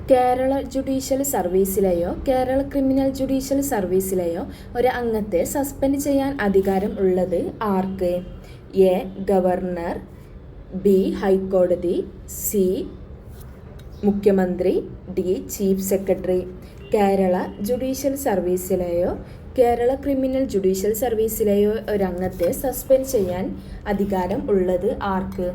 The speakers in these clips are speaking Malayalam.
കേരള ജുഡീഷ്യൽ സർവീസിലെയോ കേരള ക്രിമിനൽ ജുഡീഷ്യൽ സർവീസിലെയോ ഒരു അംഗത്തെ സസ്പെൻഡ് ചെയ്യാൻ അധികാരം ഉള്ളത് ആർക്ക്? എ. Governor, B. ഹൈക്കോടതി, സി. മുഖ്യമന്ത്രി, D. Chief secretary. Kerala judicial സർവീസിലെയോ കേരള ക്രിമിനൽ ജുഡീഷ്യൽ സർവീസിലെയോ ഒരു അംഗത്തെ സസ്പെൻഡ് ചെയ്യാൻ അധികാരം ഉള്ളത് ആർക്ക്?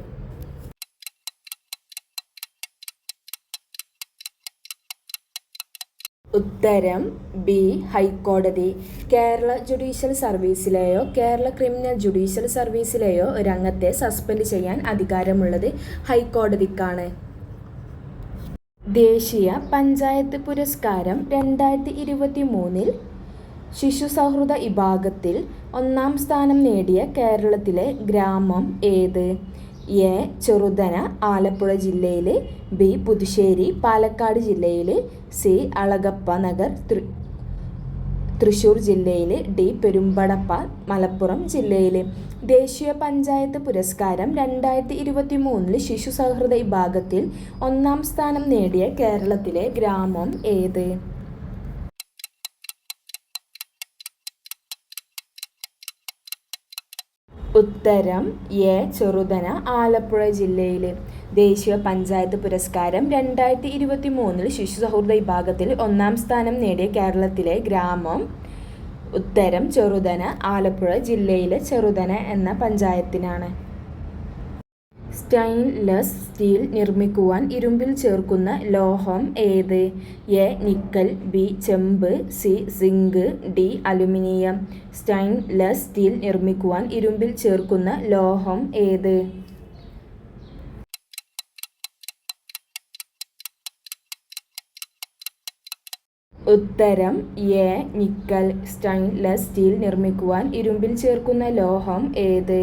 ഉത്തരം ബി. ഹൈക്കോടതി. കേരള ജുഡീഷ്യൽ സർവീസിലെയോ കേരള ക്രിമിനൽ ജുഡീഷ്യൽ സർവീസിലെയോ ഒരു അംഗത്തെ സസ്പെൻഡ് ചെയ്യാൻ അധികാരമുള്ളത് ഹൈക്കോടതിക്കാണ്. ദേശീയ പഞ്ചായത്ത് പുരസ്കാരം 2023 ശിശു സൗഹൃദ വിഭാഗത്തിൽ 1-ാം സ്ഥാനം നേടിയ കേരളത്തിലെ ഗ്രാമം ഏത്? എ. ചെറുതന, ആലപ്പുഴ ജില്ലയിൽ, ബി. പുതുശ്ശേരി, പാലക്കാട് ജില്ലയിൽ, സി. അളഗപ്പ നഗർ, തൃശ്ശൂർ ജില്ലയിൽ, ഡി. പെരുമ്പടപ്പ, മലപ്പുറം ജില്ലയിൽ. ദേശീയ പഞ്ചായത്ത് പുരസ്കാരം 2023 ശിശു സൗഹൃദ വിഭാഗത്തിൽ 1-ാം സ്ഥാനം നേടിയ കേരളത്തിലെ ഗ്രാമം ഏത്? ഉത്തരം എ. ചെറുതന, ആലപ്പുഴ ജില്ലയിൽ. ദേശീയ പഞ്ചായത്ത് പുരസ്കാരം 2023 ശിശു സൗഹൃദ വിഭാഗത്തിൽ 1-ാം സ്ഥാനം നേടിയ കേരളത്തിലെ ഗ്രാമം ഉത്തരം ചെറുതന, ആലപ്പുഴ ജില്ലയിലെ ചെറുതന എന്ന പഞ്ചായത്തിനാണ്. സ്റ്റെയിൻലെസ് സ്റ്റീൽ നിർമ്മിക്കുവാൻ ഇരുമ്പിൽ ചേർക്കുന്ന ലോഹം ഏത്? എ. Nickel, B. ചെമ്പ്, C. Zinc, D. Aluminium. Stainless steel നിർമ്മിക്കുവാൻ ഇരുമ്പിൽ ചേർക്കുന്ന ലോഹം ഏത്? ഉത്തരം എ. നിക്കൽ. സ്റ്റെയിൻലെസ് സ്റ്റീൽ നിർമ്മിക്കുവാൻ ഇരുമ്പിൽ ചേർക്കുന്ന ലോഹം ഏത്?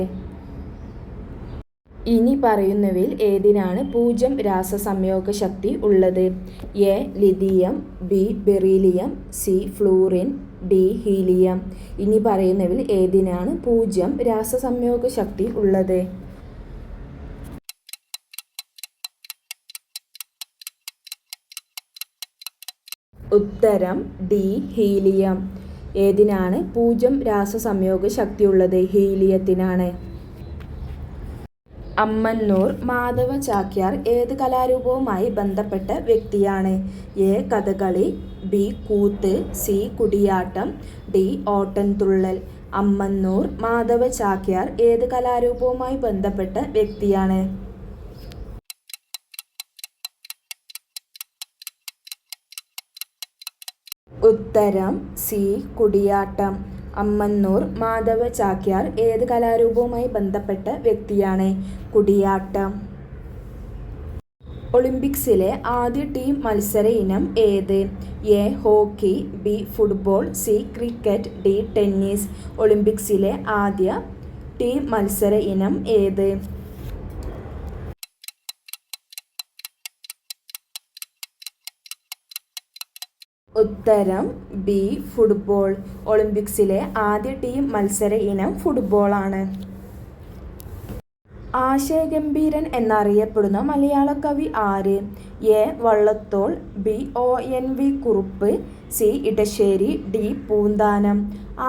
ഇനി പറയുന്നവയിൽ ഏതിനാണ് 0 രാസസംയോഗ ശക്തി ഉള്ളത്? A. Lithium, B. Beryllium, C. Fluorine, D. Helium. ഇനി പറയുന്നവയിൽ ഏതിനാണ് 0 രാസസംയോഗ ശക്തി ഉള്ളത്? ഉത്തരം ഡി. ഹീലിയം. ഏതിനാണ് 0 രാസസംയോഗ ശക്തിയുള്ളത്? ഹീലിയത്തിനാണ്. അമ്മന്നൂർ മാധവ ചാക്യാർ ഏത് കലാരൂപവുമായി ബന്ധപ്പെട്ട വ്യക്തിയാണ്? A. Kathakali, B. Koothu, C. Koodiyattam, D. Ottanthullal. Ammannur Madhava Chakyar ഏത് കലാരൂപവുമായി ബന്ധപ്പെട്ട വ്യക്തിയാണ്? ഉത്തരം സി. കുടിയാട്ടം. അമ്മന്നൂർ മാധവ ചാക്യാർ ഏത് കലാരൂപവുമായി ബന്ധപ്പെട്ട വ്യക്തിയാണ്? കുടിയാട്ടം. ഒളിമ്പിക്സിലെ ആദ്യ ടീം മത്സര ഇനം ഏത്? A. Hockey, B. Football, C. Cricket, D. Tennis. ഒളിമ്പിക്സിലെ ആദ്യ ടീം മത്സര ഇനം ഏത്? ഉത്തരം ബി. ഫുട്ബോൾ. ഒളിമ്പിക്സിലെ ആദ്യ ടീം മത്സര ഇനം ഫുട്ബോളാണ്. ആശയഗംഭീരൻ എന്നറിയപ്പെടുന്ന മലയാള കവി ആര്? A. Vallathol, B. ONV Kurup, C. Edasseri, D. Poonthanam.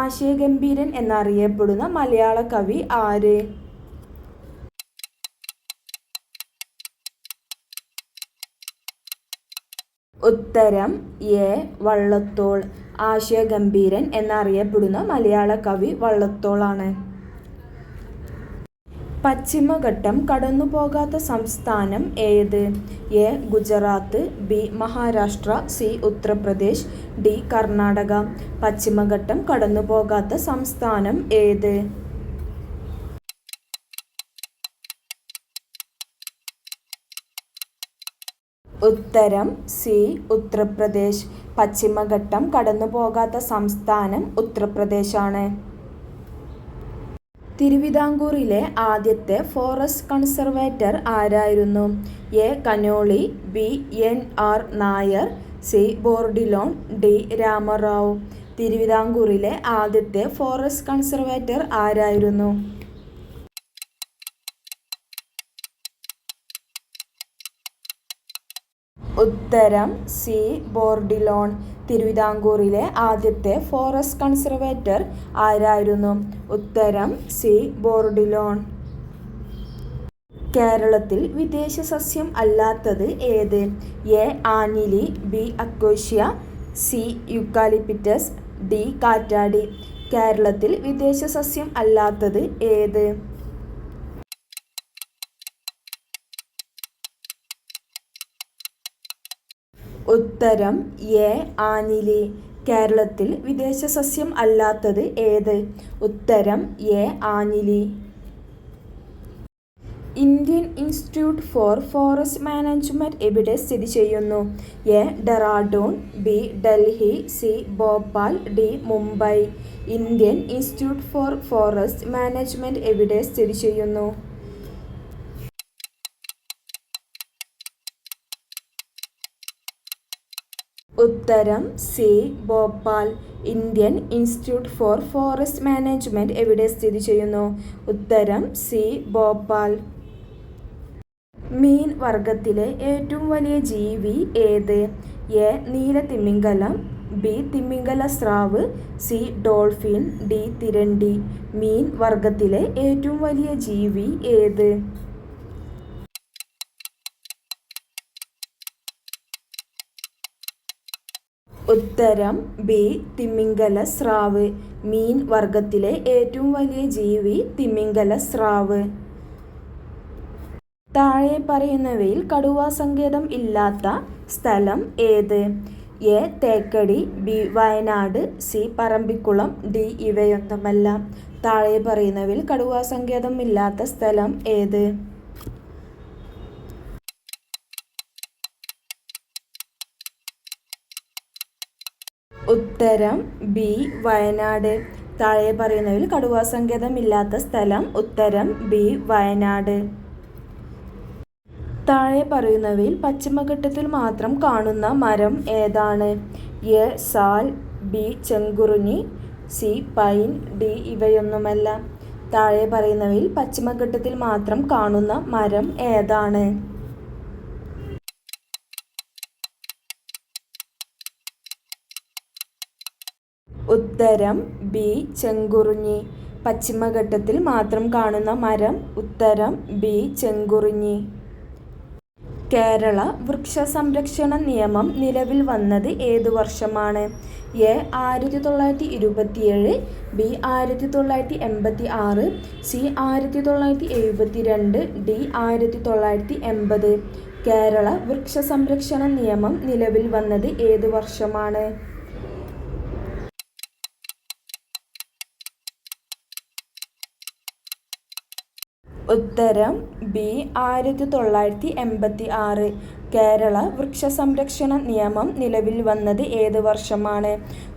ആശയഗംഭീരൻ എന്നറിയപ്പെടുന്ന മലയാള കവി ആര്? ഉത്തരം എ. വള്ളത്തോൾ. ആശയഗംഭീരൻ എന്നറിയപ്പെടുന്ന മലയാള കവി വള്ളത്തോളാണ്. പശ്ചിമഘട്ടം കടന്നുപോകാത്ത സംസ്ഥാനം ഏത്? A. Gujarat, B. Maharashtra, C. Uttar Pradesh, D. Karnataka. പശ്ചിമഘട്ടം കടന്നുപോകാത്ത സംസ്ഥാനം ഏത്? ഉത്തരം സി. ഉത്തർപ്രദേശ്. പശ്ചിമഘട്ടം കടന്നുപോകാത്ത സംസ്ഥാനം ഉത്തർപ്രദേശാണ്. തിരുവിതാംകൂറിലെ ആദ്യത്തെ ഫോറസ്റ്റ് കൺസർവേറ്റർ ആരായിരുന്നു? A. Connolly, B. NR Nair, C. Bourdillon, D. Rama Rao. തിരുവിതാംകൂറിലെ ആദ്യത്തെ ഫോറസ്റ്റ് കൺസർവേറ്റർ ആരായിരുന്നു? ഉത്തരം സി ബോർഡിലോൺ. തിരുവിതാംകൂറിലെ ആദ്യത്തെ ഫോറസ്റ്റ് കൺസർവേറ്റർ ആരായിരുന്നു? ഉത്തരം സി ബോർഡിലോൺ. കേരളത്തിൽ വിദേശ സസ്യം അല്ലാത്തത് ഏത്? എ ആഞ്ഞിലി, B acacia, C eucalyptus, D കാറ്റാടി. കേരളത്തിൽ വിദേശ സസ്യം അല്ലാത്തത് ഏത്? ഉത്തരം എ ആഞ്ഞിലി. കേരളത്തിൽ വിദേശ സസ്യം അല്ലാത്തത് ഏത്? ഉത്തരം എ ആഞ്ഞിലി. Indian institute for forest management എവിടെ സ്ഥിതി ചെയ്യുന്നു? A Dehradun, B Delhi, C Bhopal, D Mumbai. Indian institute for forest management എവിടെ സ്ഥിതി ചെയ്യുന്നു? ഉത്തരം C Bhopal. Indian institute for forest management എവിടെ സ്ഥിതി ചെയ്യുന്നു? ഉത്തരം സി ഭോപ്പാൽ. മീൻ വർഗത്തിലെ ഏറ്റവും വലിയ ജീവി ഏത്? എ നീലത്തിമിംഗലം, ബി തിമിംഗല സ്രാവ്, സി ഡോൾഫിൻ, ഡി തിരണ്ടി. മീൻ വർഗത്തിലെ ഏറ്റവും വലിയ ജീവി ഏത്? ഉത്തരം ബി തിമിംഗല സ്രാവ്. മീൻ വർഗത്തിലെ ഏറ്റവും വലിയ ജീവി തിമിംഗല സ്രാവ്. താഴെ പറയുന്നവയിൽ കടുവാ സങ്കേതം ഇല്ലാത്ത സ്ഥലം ഏത്? A Thekkady, B Wayanad, C Parambikulam, D ഇവയൊന്നുമല്ല. താഴെ പറയുന്നവയിൽ കടുവാ സങ്കേതം ഇല്ലാത്ത സ്ഥലം ഏത്? ഉത്തരം ബി വയനാട്. താഴെ പറയുന്നവയിൽ കടുവാ സങ്കേതം ഇല്ലാത്ത സ്ഥലം ഉത്തരം ബി വയനാട്. താഴെ പറയുന്നവയിൽ പശ്ചിമഘട്ടത്തിൽ മാത്രം കാണുന്ന മരം ഏതാണ്? എ സാൽ, ബി ചെങ്കുറുഞ്ഞി, സി പൈൻ, ഡി ഇവയൊന്നുമല്ല. താഴെ പറയുന്നവയിൽ പശ്ചിമഘട്ടത്തിൽ മാത്രം കാണുന്ന മരം ഏതാണ്? ഉത്തരം ബി ചെങ്കുറുഞ്ഞി. പശ്ചിമഘട്ടത്തിൽ മാത്രം കാണുന്ന മരം ഉത്തരം ബി ചെങ്കുറുഞ്ഞി. കേരള വൃക്ഷ സംരക്ഷണ നിയമം നിലവിൽ വന്നത് ഏതു വർഷമാണ്? A 1927, B 1986, C 1972, D 1980. Kerala വൃക്ഷ സംരക്ഷണ നിയമം നിലവിൽ വന്നത് ഏതു വർഷമാണ്? ഉത്തരം ബി 1986. കേരള വൃക്ഷ സംരക്ഷണ നിയമം നിലവിൽ വന്നത് ഏത് വർഷമാണ്?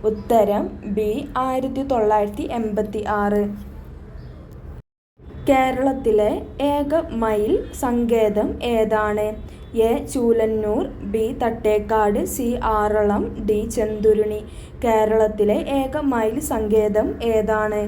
ഉത്തരം ബി 1986. കേരളത്തിലെ ഏക മയിൽ സങ്കേതം ഏതാണ്? A Chulannur, B Thattekkad, C Aralam, D Chenthuruni. കേരളത്തിലെ ഏക മയിൽ സങ്കേതം ഏതാണ്?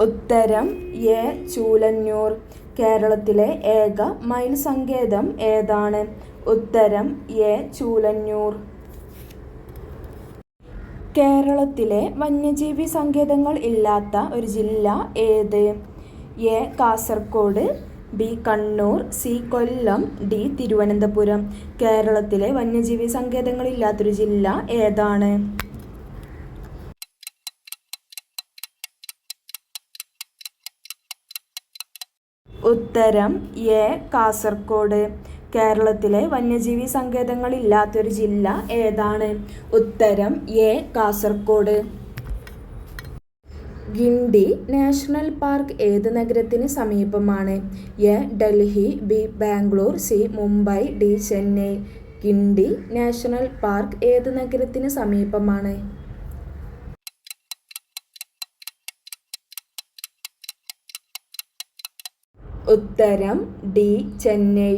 ഉത്തരം എ ചൂലന്നൂർ. കേരളത്തിലെ ഏക മയിൽ സങ്കേതം ഏതാണ്? ഉത്തരം എ ചൂലന്നൂർ. കേരളത്തിലെ വന്യജീവി സങ്കേതങ്ങൾ ഇല്ലാത്ത ഒരു ജില്ല ഏത്? A Kasaragod, B Kannur, C Kollam, D Thiruvananthapuram. കേരളത്തിലെ വന്യജീവി സങ്കേതങ്ങൾ ഇല്ലാത്തൊരു ജില്ല ഏതാണ്? ഉത്തരം എ കാസർഗോഡ്. കേരളത്തിലെ വന്യജീവി സങ്കേതങ്ങൾ ഇല്ലാത്തൊരു ജില്ല ഏതാണ്? ഉത്തരം A Kasaragod. Guindy national park ഏത് നഗരത്തിന് സമീപമാണ്? A Delhi, B Bangalore, C Mumbai, D Chennai. Guindy national park ഏത് നഗരത്തിന് സമീപമാണ്? ഉത്തരം D Chennai.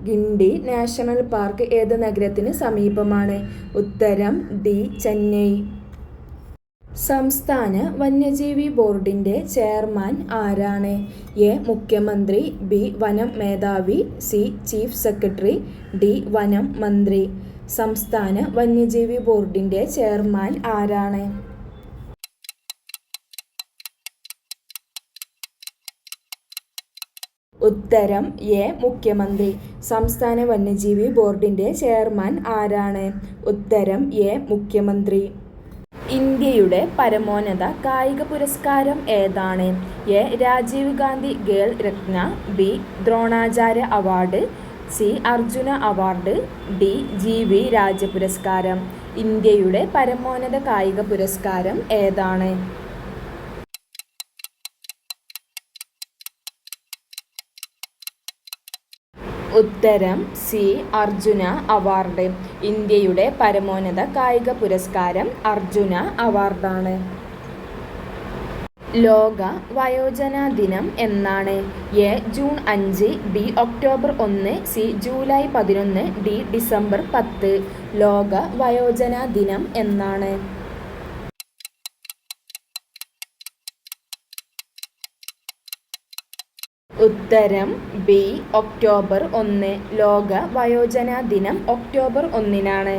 Guindy national park ഏത് നഗരത്തിന് സമീപമാണ്? ഉത്തരം ഡി ചെന്നൈ. സംസ്ഥാന വന്യജീവി ബോർഡിൻ്റെ ചെയർമാൻ ആരാണ്? എ. മുഖ്യമന്ത്രി, ബി. വനം മേധാവി, സി. Chief secretary, D. വനം മന്ത്രി. സംസ്ഥാന വന്യജീവി ബോർഡിൻ്റെ ചെയർമാൻ ആരാണ്? ഉത്തരം എ. മുഖ്യമന്ത്രി. സംസ്ഥാന വന്യജീവി ബോർഡിൻ്റെ ചെയർമാൻ ആരാണ്? ഉത്തരം എ. മുഖ്യമന്ത്രി. ഇന്ത്യയുടെ പരമോന്നത കായിക പുരസ്കാരം ഏതാണ്? A. Rajiv Gandhi Khel Ratna, B. Dronacharya award, C. Arjuna award, D. G V. Raja പുരസ്കാരം. ഇന്ത്യയുടെ പരമോന്നത കായിക പുരസ്കാരം ഏതാണ്? ഉത്തരം സി. അർജുന അവാർഡ്. ഇന്ത്യയുടെ പരമോന്നത കായിക പുരസ്കാരം അർജുന അവാർഡാണ്. ലോക വയോജന ദിനം എന്നാണ്? A. June 5, B. October 1, C. July 11, D. December 10. ലോക വയോജന ദിനം എന്നാണ്? ഉത്തരം ബി. ഒക്ടോബർ 1. ലോക വയോജന ദിനം ഒക്ടോബർ 1-നാണ്.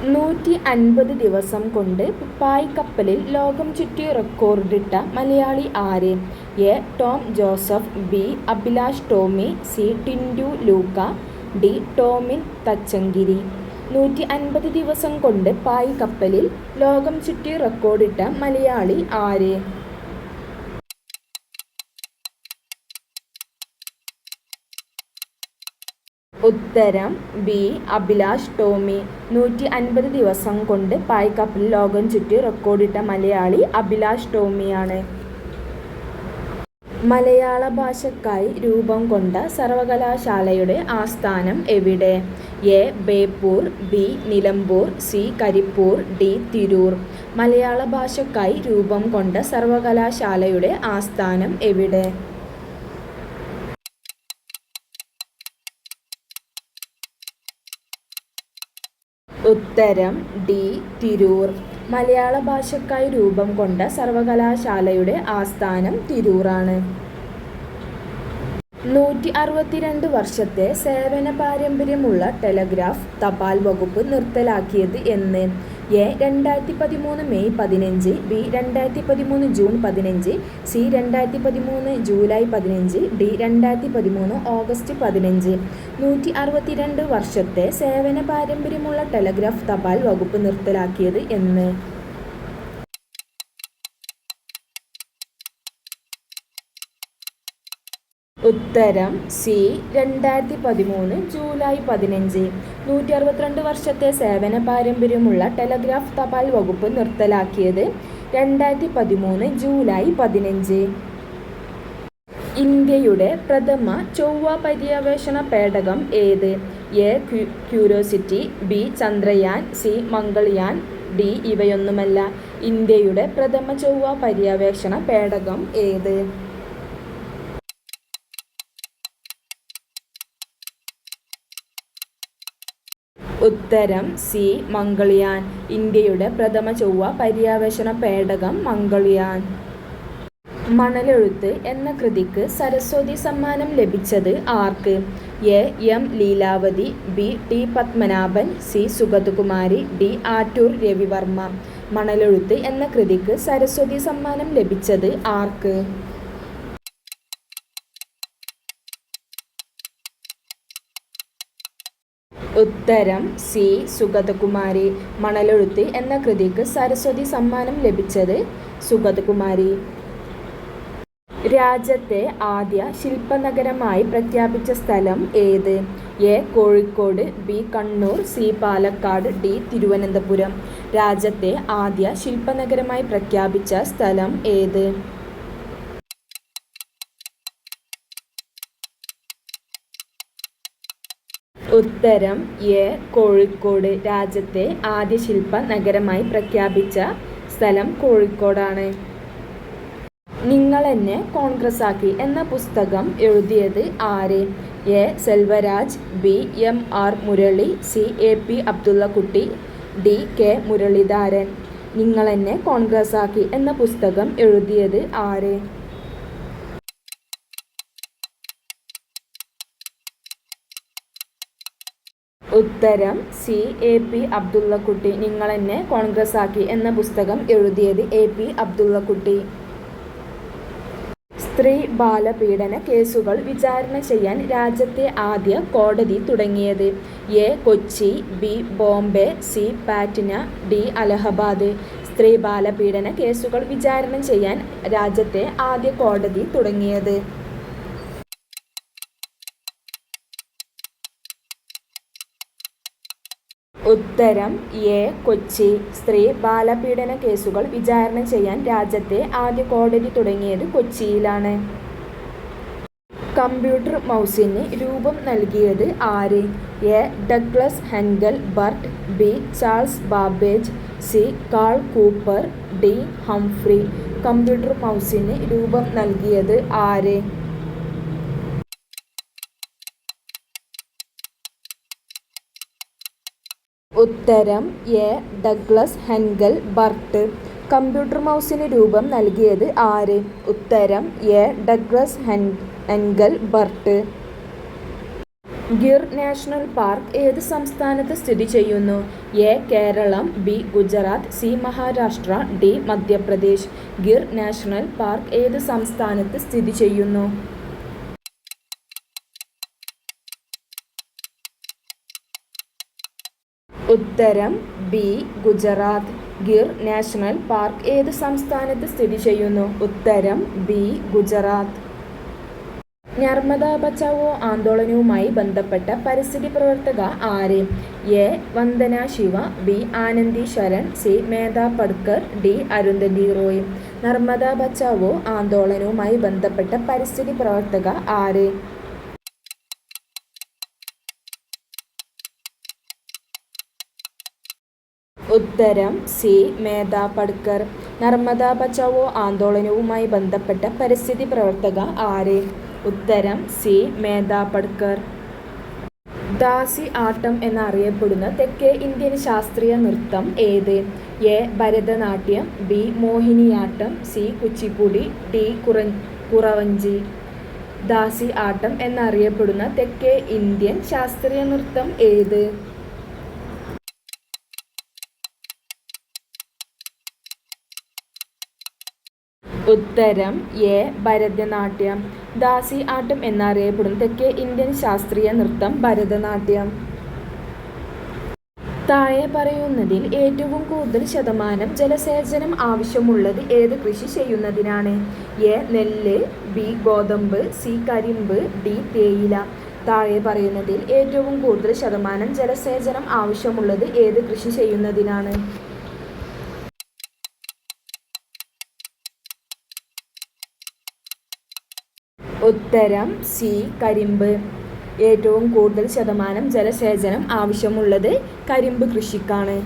150 ദിവസം കൊണ്ട് പായ്ക്കപ്പലിൽ ലോകം ചുറ്റി റെക്കോർഡിട്ട മലയാളി ആര്? A. Tom Joseph, B. Abhilash Tomy, C. Tintu Luka, D. Tomin Thachankary. 150 ദിവസം കൊണ്ട് പായ്ക്കപ്പലിൽ ലോകം ചുറ്റി റെക്കോർഡിട്ട മലയാളി ആര്? ഉത്തരം ബി. അഭിലാഷ് ടോമി. 150 ദിവസം കൊണ്ട് പായ്ക്കപ്പലിൽ ലോകം ചുറ്റി റെക്കോർഡിട്ട മലയാളി അഭിലാഷ് ടോമിയാണ്. മലയാള ഭാഷയ്ക്കായി രൂപം കൊണ്ട സർവകലാശാലയുടെ ആസ്ഥാനം എവിടെ? A. Beypore, B. Nilambur, C. Karipur, D. Tirur. മലയാള ഭാഷയ്ക്കായി രൂപം കൊണ്ട സർവകലാശാലയുടെ ആസ്ഥാനം എവിടെ? ഉത്തരം ഡി. തിരൂർ. മലയാള ഭാഷയ്ക്കായി രൂപം കൊണ്ട സർവകലാശാലയുടെ ആസ്ഥാനം തിരൂറാണ്. 162 വർഷത്തെ സേവന പാരമ്പര്യമുള്ള ടെലഗ്രാഫ് തപാൽ വകുപ്പ് നിർത്തലാക്കിയത് എന്ന്? A. 2013 May 15, B. 2013 June 15, C. 2013 July 15, D. 2013 August 15. 162 വർഷത്തെ സേവന പാരമ്പര്യമുള്ള ടെലഗ്രാഫ് തപാൽ വകുപ്പ് നിർത്തലാക്കിയത് എന്ന്? ഉത്തരം സി. 2013 ജൂലൈ 15. 162 വർഷത്തെ സേവന പാരമ്പര്യമുള്ള ടെലഗ്രാഫ് തപാൽ വകുപ്പ് നിർത്തലാക്കിയത് 2013 ജൂലൈ 15. ഇന്ത്യയുടെ പ്രഥമ ചൊവ്വ പര്യവേഷണ പേടകം ഏത്? A. Curiosity, B. Chandrayaan, C. Mangalyaan, D. ഇവയൊന്നുമല്ല. ഇന്ത്യയുടെ പ്രഥമ ചൊവ്വ പര്യവേഷണ പേടകം ഏത്? ഉത്തരം സി. മംഗൾയാൻ. ഇന്ത്യയുടെ പ്രഥമ ചൊവ്വ പര്യവേഷണ പേടകം മംഗൾയാൻ. മണലെഴുത്ത് എന്ന കൃതിക്ക് സരസ്വതി സമ്മാനം ലഭിച്ചത് ആർക്ക്? A. M. Leelavathi, B. T. Padmanabhan, C. Sugathakumari, D. Attoor Ravi Varma. Manalezhuthu എന്ന കൃതിക്ക് സരസ്വതി സമ്മാനം ലഭിച്ചത് ആർക്ക്? ഉത്തരം സി. സുഗതകുമാരി. മണലെഴുത്ത് എന്ന കൃതിക്ക് സരസ്വതി സമ്മാനം ലഭിച്ചത് സുഗതകുമാരി. രാജ്യത്തെ ആദ്യ ശില്പനഗരമായി പ്രഖ്യാപിച്ച സ്ഥലം ഏത്? A. Kozhikode, B. Kannur, C. Palakkad, D. Thiruvananthapuram. രാജ്യത്തെ ആദ്യ ശില്പനഗരമായി പ്രഖ്യാപിച്ച സ്ഥലം ഏത്? ഉത്തരം എ. കോഴിക്കോട്. രാജ്യത്തെ ആദ്യ ശില്പ നഗരമായി പ്രഖ്യാപിച്ച സ്ഥലം കോഴിക്കോടാണ്. നിങ്ങളെന്നെ കോൺഗ്രസ്സാക്കി എന്ന പുസ്തകം എഴുതിയത് ആര്? A. Selvaraj, B. M. R. Murali, C. A. P. Abdullakutty, D. K. Muraleedharan. നിങ്ങളെന്നെ കോൺഗ്രസ് ആക്കി എന്ന പുസ്തകം എഴുതിയത് ആര്? ഉത്തരം സി. എ.പി. അബ്ദുള്ളക്കുട്ടി. നിങ്ങളെന്നെ കോൺഗ്രസ് ആക്കി എന്ന പുസ്തകം എഴുതിയത് എ.പി. അബ്ദുള്ളക്കുട്ടി. സ്ത്രീ ബാലപീഡന കേസുകൾ വിചാരണ ചെയ്യാൻ രാജ്യത്തെ ആദ്യ കോടതി തുടങ്ങിയത്? A. Kochi, B. Bombay, C. Patna, D. Allahabad. സ്ത്രീ ബാലപീഡന കേസുകൾ വിചാരണ ചെയ്യാൻ രാജ്യത്തെ ആദ്യ കോടതി തുടങ്ങിയത്? ഉത്തരം എ. കൊച്ചി. സ്ത്രീ ബാലപീഡന കേസുകൾ വിചാരണ ചെയ്യാൻ രാജ്യത്തെ ആദ്യ കോടതി തുടങ്ങിയത് കൊച്ചിയിലാണ്. കമ്പ്യൂട്ടർ മൗസിന് രൂപം നൽകിയത് ആര്? A. Douglas Engelbart, B. Charles Babbage, C. Carl Cooper, D. Humphrey. Computer മൗസിന് രൂപം നൽകിയത് ആര്? ഉത്തരം A. Douglas Engelbart. Computer മൗസിന് രൂപം നൽകിയത് ആര്? ഉത്തരം A. Douglas Engelbart. Gir national park ഏത് സംസ്ഥാനത്ത് സ്ഥിതി ചെയ്യുന്നു? A. Keralam, B. Gujarat, C. Maharashtra, D. Madhya Pradesh. Gir national park ഏത് സംസ്ഥാനത്ത് സ്ഥിതി ചെയ്യുന്നു? ഉത്തരം B. Gujarat. Gir national park ഏത് സംസ്ഥാനത്ത് സ്ഥിതി ചെയ്യുന്നു? ഉത്തരം ബി. ഗുജറാത്ത്. നർമ്മദ ബച്ചാവോ ആന്തോളനവുമായി ബന്ധപ്പെട്ട പരിസ്ഥിതി പ്രവർത്തക ആര്? A. Vandana Shiva, B. Anandi Sharan, C. Medha Patkar, D. Arundhati Roy. Narmada Bachao ആന്തോളനവുമായി ബന്ധപ്പെട്ട പരിസ്ഥിതി പ്രവർത്തക ആര്? ഉത്തരം സി. മേധ പട്കർ. നർമ്മദ ബച്ചാവോ ആന്തോളനവുമായി ബന്ധപ്പെട്ട പരിസ്ഥിതി പ്രവർത്തക ആര്? ഉത്തരം സി. മേധ പട്കർ. ദാസി ആട്ടം എന്നറിയപ്പെടുന്ന തെക്കേ ഇന്ത്യൻ ശാസ്ത്രീയ നൃത്തം ഏത്? A. Bharatanatyam, B. Mohiniyattam, C. Kuchipudi, D. Kuravanji. Dasi Attam എന്നറിയപ്പെടുന്ന തെക്കേ ഇന്ത്യൻ ശാസ്ത്രീയ നൃത്തം ഏത്? ഉത്തരം എ. ഭരതനാട്യം. ദാസി ആട്ടം എന്നറിയപ്പെടുന്ന തെക്കേ ഇന്ത്യൻ ശാസ്ത്രീയ നൃത്തം ഭരതനാട്യം. താഴെ പറയുന്നതിൽ ഏറ്റവും കൂടുതൽ ശതമാനം ജലസേചനം ആവശ്യമുള്ളത് ഏത് കൃഷി ചെയ്യുന്നതിനാണ്? എ. നെല്ല്, ബി. ഗോതമ്പ്, സി. കരിമ്പ്, ഡി. തേയില. താഴെ പറയുന്നതിൽ ഏറ്റവും കൂടുതൽ ശതമാനം ജലസേചനം ആവശ്യമുള്ളത് ഏത് കൃഷി ചെയ്യുന്നതിനാണ്? ഉത്തരം സി. കരിമ്പ്. ഏറ്റവും കൂടുതൽ ശതമാനം ജലസേചനം ആവശ്യമുള്ളത് കരിമ്പ് കൃഷിക്കാണ്.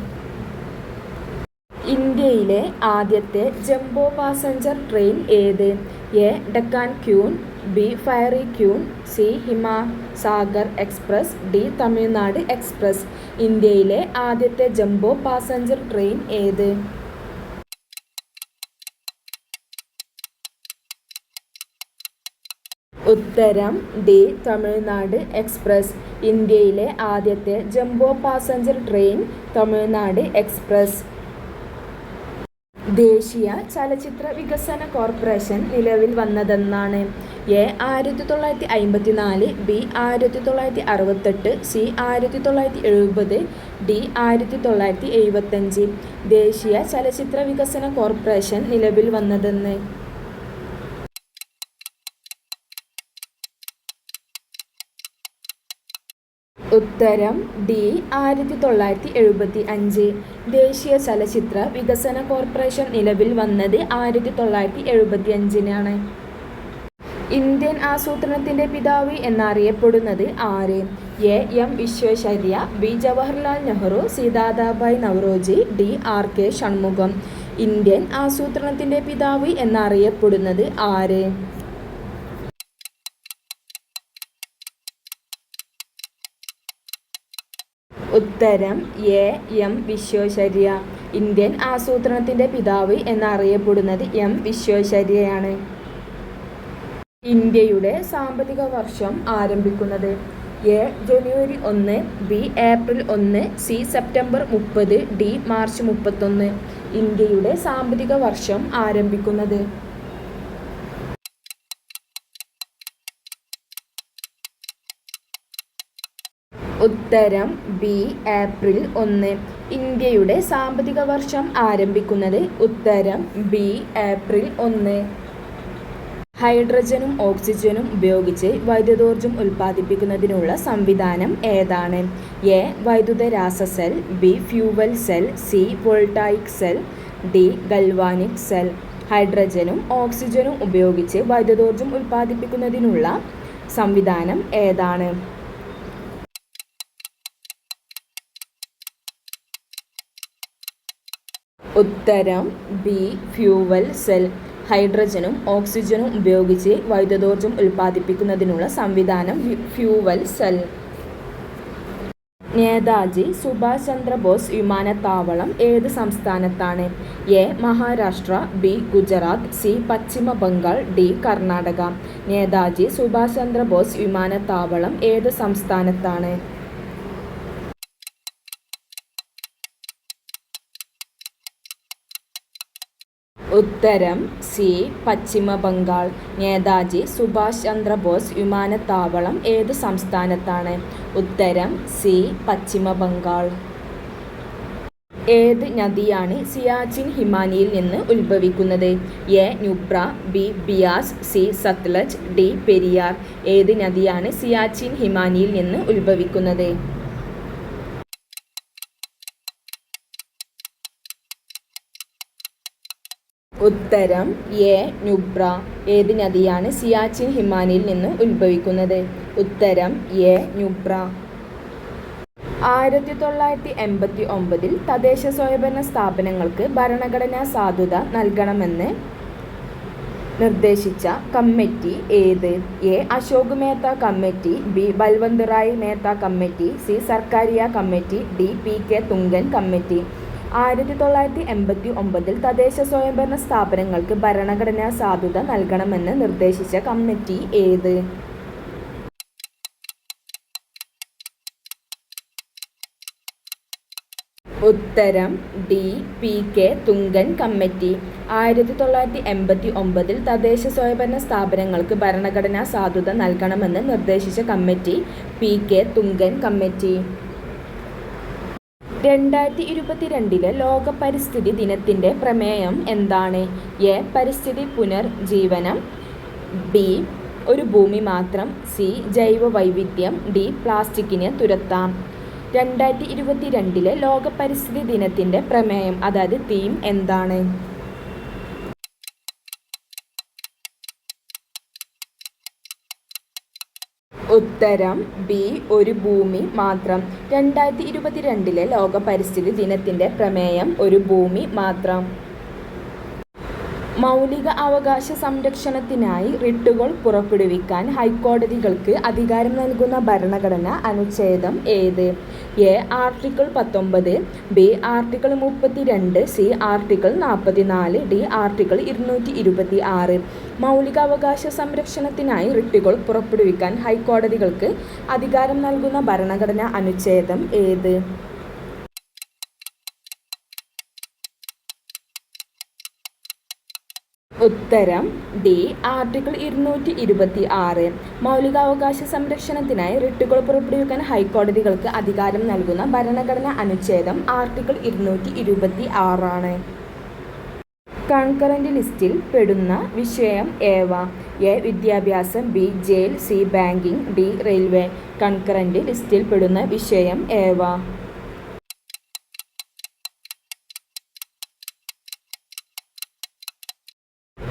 ഇന്ത്യയിലെ ആദ്യത്തെ ജംബോ പാസഞ്ചർ ട്രെയിൻ ഏത്? A. Deccan queen, B. Fairy queen, C. Himsagar express, D. Tamil Nadu express. ഇന്ത്യയിലെ ആദ്യത്തെ ജംബോ പാസഞ്ചർ ട്രെയിൻ ഏത്? ഉത്തരം ഡി. തമിഴ്നാട് എക്സ്പ്രസ്. ഇന്ത്യയിലെ ആദ്യത്തെ jumbo passenger train Tamil Nadu express. ദേശീയ ചലച്ചിത്ര വികസന കോർപ്പറേഷൻ നിലവിൽ വന്നതെന്നാണ്? എ. 1954, ബി. 1968, സി. 1970, ഡി. 1975. ദേശീയ ചലച്ചിത്ര വികസന കോർപ്പറേഷൻ നിലവിൽ വന്നതെന്ന്? ഉത്തരം ഡി. 1975. ദേശീയ ചലച്ചിത്ര വികസന കോർപ്പറേഷൻ നിലവിൽ വന്നത് 1975-നാണ്. ഇന്ത്യൻ ആസൂത്രണത്തിന്റെ പിതാവ് എന്നറിയപ്പെടുന്നത് ആര്? A. M. Visvesvaraya, B. Jawaharlal Nehru, C. Dadabhai Naoroji, D. R. K. Shanmugham. Indian ആസൂത്രണത്തിന്റെ പിതാവ് എന്നറിയപ്പെടുന്നത് ആര്? ഉത്തരം എ. എം. വിശ്വേശ്വരയ്യ. ഇന്ത്യൻ ആസൂത്രണത്തിൻ്റെ പിതാവ് എന്നറിയപ്പെടുന്നത് എം വിശ്വേശ്വരയ്യയാണ്. ഇന്ത്യയുടെ സാമ്പത്തിക വർഷം ആരംഭിക്കുന്നത് എ ജനുവരി 1, B April 1, C September 30, D March 31. ഇന്ത്യയുടെ സാമ്പത്തിക വർഷം ആരംഭിക്കുന്നത് ഉത്തരം ബി ഏപ്രിൽ 1. ഇന്ത്യയുടെ സാമ്പത്തിക വർഷം ആരംഭിക്കുന്നത് ഉത്തരം ബി ഏപ്രിൽ 1. ഹൈഡ്രജനും ഓക്സിജനും ഉപയോഗിച്ച് വൈദ്യുതോർജ്ജം ഉൽപ്പാദിപ്പിക്കുന്നതിനുള്ള സംവിധാനം ഏതാണ്? എ വൈദ്യുത രാസ cell, B fuel cell, C voltaic cell, D galvanic cell. ഹൈഡ്രജനും ഓക്സിജനും ഉപയോഗിച്ച് വൈദ്യുതോർജ്ജം ഉൽപ്പാദിപ്പിക്കുന്നതിനുള്ള സംവിധാനം ഏതാണ്? ഉത്തരം ബി ഫ്യൂവൽ സെൽ. ഹൈഡ്രജനും ഓക്സിജനും ഉപയോഗിച്ച് വൈദ്യുതോർജ്ജം ഉൽപ്പാദിപ്പിക്കുന്നതിനുള്ള സംവിധാനം ഫ്യൂവൽ സെൽ. നേതാജി സുഭാഷ് ചന്ദ്രബോസ് വിമാനത്താവളം ഏത് സംസ്ഥാനത്താണ്? A Maharashtra, B Gujarat, C Paschima Bengal, D Karnataka. Netaji Subhash Chandra Bose വിമാനത്താവളം ഏത് സംസ്ഥാനത്താണ്? ഉത്തരം സി പശ്ചിമ ബംഗാൾ. നേതാജി സുഭാഷ് ചന്ദ്രബോസ് വിമാനത്താവളം ഏത് സംസ്ഥാനത്താണ്? ഉത്തരം സി പശ്ചിമ ബംഗാൾ. ഏത് നദിയാണ് സിയാച്ചിൻ ഹിമാനിയിൽ നിന്ന് ഉത്ഭവിക്കുന്നത്? A Nubra, B Beas, C Sutlej, D Periyar. ഏത് നദിയാണ് സിയാച്ചിൻ ഹിമാനിയിൽ നിന്ന് ഉത്ഭവിക്കുന്നത്? ഉത്തരം എ നുബ്ര. ഏത് നദിയാണ് സിയാച്ചിൻ ഹിമാനിയിൽ നിന്ന് ഉത്ഭവിക്കുന്നത്? ഉത്തരം എ നുബ്ര. 1989 തദ്ദേശ സ്വയംഭരണ സ്ഥാപനങ്ങൾക്ക് ഭരണഘടനാ സാധുത നൽകണമെന്ന് നിർദ്ദേശിച്ച കമ്മിറ്റി ഏത്? A Ashok Mehta committee, B Balwant Rai Mehta committee, C Sarkaria committee, D PK Thungon committee. 1989 തദ്ദേശ സ്വയംഭരണ സ്ഥാപനങ്ങൾക്ക് ഭരണഘടനാ സാധുത നൽകണമെന്ന് നിർദ്ദേശിച്ച കമ്മിറ്റി ഏത്? ഉത്തരം ഡി PK തുംഗൻ കമ്മിറ്റി. 1989 തദ്ദേശ സ്വയംഭരണ സ്ഥാപനങ്ങൾക്ക് ഭരണഘടനാ സാധുത നൽകണമെന്ന് നിർദ്ദേശിച്ച കമ്മിറ്റി PK തുംഗൻ കമ്മിറ്റി. 2022 ലോക പരിസ്ഥിതി ദിനത്തിൻ്റെ പ്രമേയം എന്താണ്? എ പരിസ്ഥിതി പുനർജീവനം, ബി ഒരു ഭൂമി മാത്രം, സി ജൈവ വൈവിധ്യം, ഡി പ്ലാസ്റ്റിക്കിനെ തുരത്താം. 2022 ലോക പരിസ്ഥിതി ദിനത്തിൻ്റെ പ്രമേയം അതായത് തീം എന്താണ്? ഉത്തരം ബി ഒരു ഭൂമി മാത്രം. 2022 ലോക പരിസ്ഥിതി ദിനത്തിൻ്റെ പ്രമേയം ഒരു ഭൂമി മാത്രം. മൗലിക അവകാശ സംരക്ഷണത്തിനായി റിട്ടുകൾ പുറപ്പെടുവിക്കാൻ ഹൈക്കോടതികൾക്ക് അധികാരം നൽകുന്ന ഭരണഘടന അനുച്ഛേദം ഏത്? A article 19, B article 32, C article 44, D article 226. മൗലികാവകാശ സംരക്ഷണത്തിനായി റിട്ടുകൾ പുറപ്പെടുവിക്കാൻ ഹൈക്കോടതികൾക്ക് അധികാരം നൽകുന്ന ഭരണഘടനാ അനുച്ഛേദം ഏത്? ഉത്തരം ഡി ആർട്ടിക്കിൾ 226. മൗലികാവകാശ സംരക്ഷണത്തിനായി റിട്ടുകൾ പുറപ്പെടുവിക്കാൻ ഹൈക്കോടതികൾക്ക് അധികാരം നൽകുന്ന ഭരണഘടനാ അനുച്ഛേദം ആർട്ടിക്കിൾ 226 ആണ്. കൺകറന്റ് ലിസ്റ്റിൽ പെടുന്ന വിഷയം ഏവ? എ വിദ്യാഭ്യാസം, B jail, C banking, D railway. Concurrent ലിസ്റ്റിൽ പെടുന്ന വിഷയം ഏവ?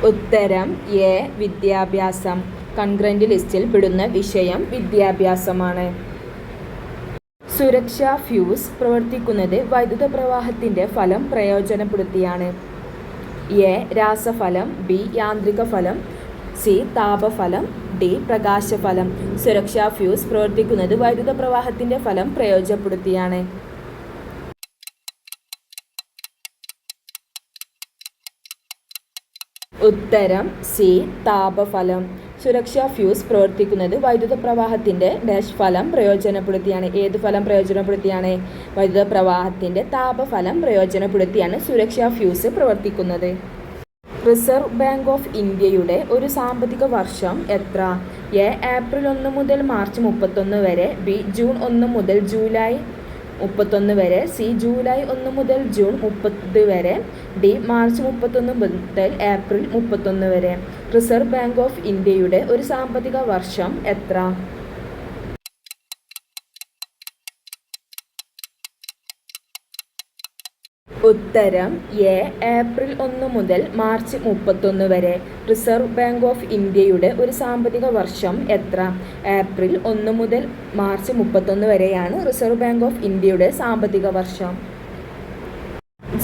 ഉത്തരം എ വിദ്യാഭ്യാസം. കൺകറന്റ് ലിസ്റ്റിൽ പെടുന്ന വിഷയം വിദ്യാഭ്യാസമാണ്. സുരക്ഷാ ഫ്യൂസ് പ്രവർത്തിക്കുന്നത് വൈദ്യുത പ്രവാഹത്തിൻ്റെ ഫലം പ്രയോജനപ്പെടുത്തിയാണ്. എ രാസഫലം, ബി യാന്ത്രിക ഫലം, സി താപഫലം, ഡി പ്രകാശഫലം. സുരക്ഷാ ഫ്യൂസ് പ്രവർത്തിക്കുന്നത് വൈദ്യുത പ്രവാഹത്തിൻ്റെ ഫലം പ്രയോജനപ്പെടുത്തിയാണ്. ഉത്തരം സി. താപഫലം. സുരക്ഷാ ഫ്യൂസ് പ്രവർത്തിക്കുന്നത് വൈദ്യുത പ്രവാഹത്തിൻ്റെ ഡാഷ് ഫലം പ്രയോജനപ്പെടുത്തിയാണ്. ഏത് ഫലം പ്രയോജനപ്പെടുത്തിയാണ്? വൈദ്യുത പ്രവാഹത്തിൻ്റെ താപഫലം പ്രയോജനപ്പെടുത്തിയാണ് സുരക്ഷാ ഫ്യൂസ് പ്രവർത്തിക്കുന്നത്. റിസർവ് ബാങ്ക് ഓഫ് ഇന്ത്യയുടെ ഒരു സാമ്പത്തിക വർഷം എത്ര? എ. ഏപ്രിൽ 1 മുതൽ മാർച്ച് 31 വരെ. ബി. ജൂൺ 1 മുതൽ ജൂലൈ 31 വരെ. സി. ജൂലൈ 1 മുതൽ ജൂൺ 30 വരെ. ഡി. മാർച്ച് 31 മുതൽ ഏപ്രിൽ 31 വരെ. റിസർവ് ബാങ്ക് ഓഫ് ഇന്ത്യയുടെ ഒരു സാമ്പത്തിക വർഷം എത്ര? ഉത്തരം എ. ഏപ്രിൽ 1 മുതൽ മാർച്ച് 31 വരെ. റിസർവ് ബാങ്ക് ഓഫ് ഇന്ത്യയുടെ ഒരു സാമ്പത്തിക വർഷം എത്ര? ഏപ്രിൽ 1 മുതൽ മാർച്ച് 31 വരെയാണ് റിസർവ് ബാങ്ക് ഓഫ് ഇന്ത്യയുടെ സാമ്പത്തിക വർഷം.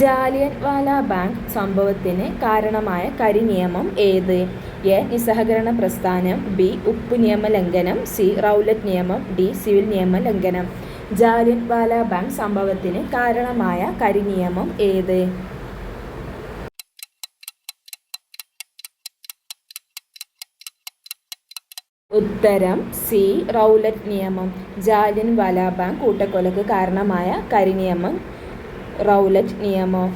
ജാലിയൻവാല ബാഗ് സംഭവത്തിന് കാരണമായ കരിനിയമം ഏത്? എ. നിസ്സഹകരണ പ്രസ്ഥാനം. ബി. ഉപ്പ് നിയമ ലംഘനം. സി. റൗലറ്റ് നിയമം. ഡി. സിവിൽ നിയമ ലംഘനം. ജാലിയൻവാല ബാഗ് സംഭവത്തിന് കാരണമായ കരിനിയമം ഏത്? ഉത്തരം സി. റൗലറ്റ് നിയമം. ജാലിയൻവാല ബാഗ് കൂട്ടക്കൊലക്ക് കാരണമായ കരിനിയമം റൗലറ്റ് നിയമം.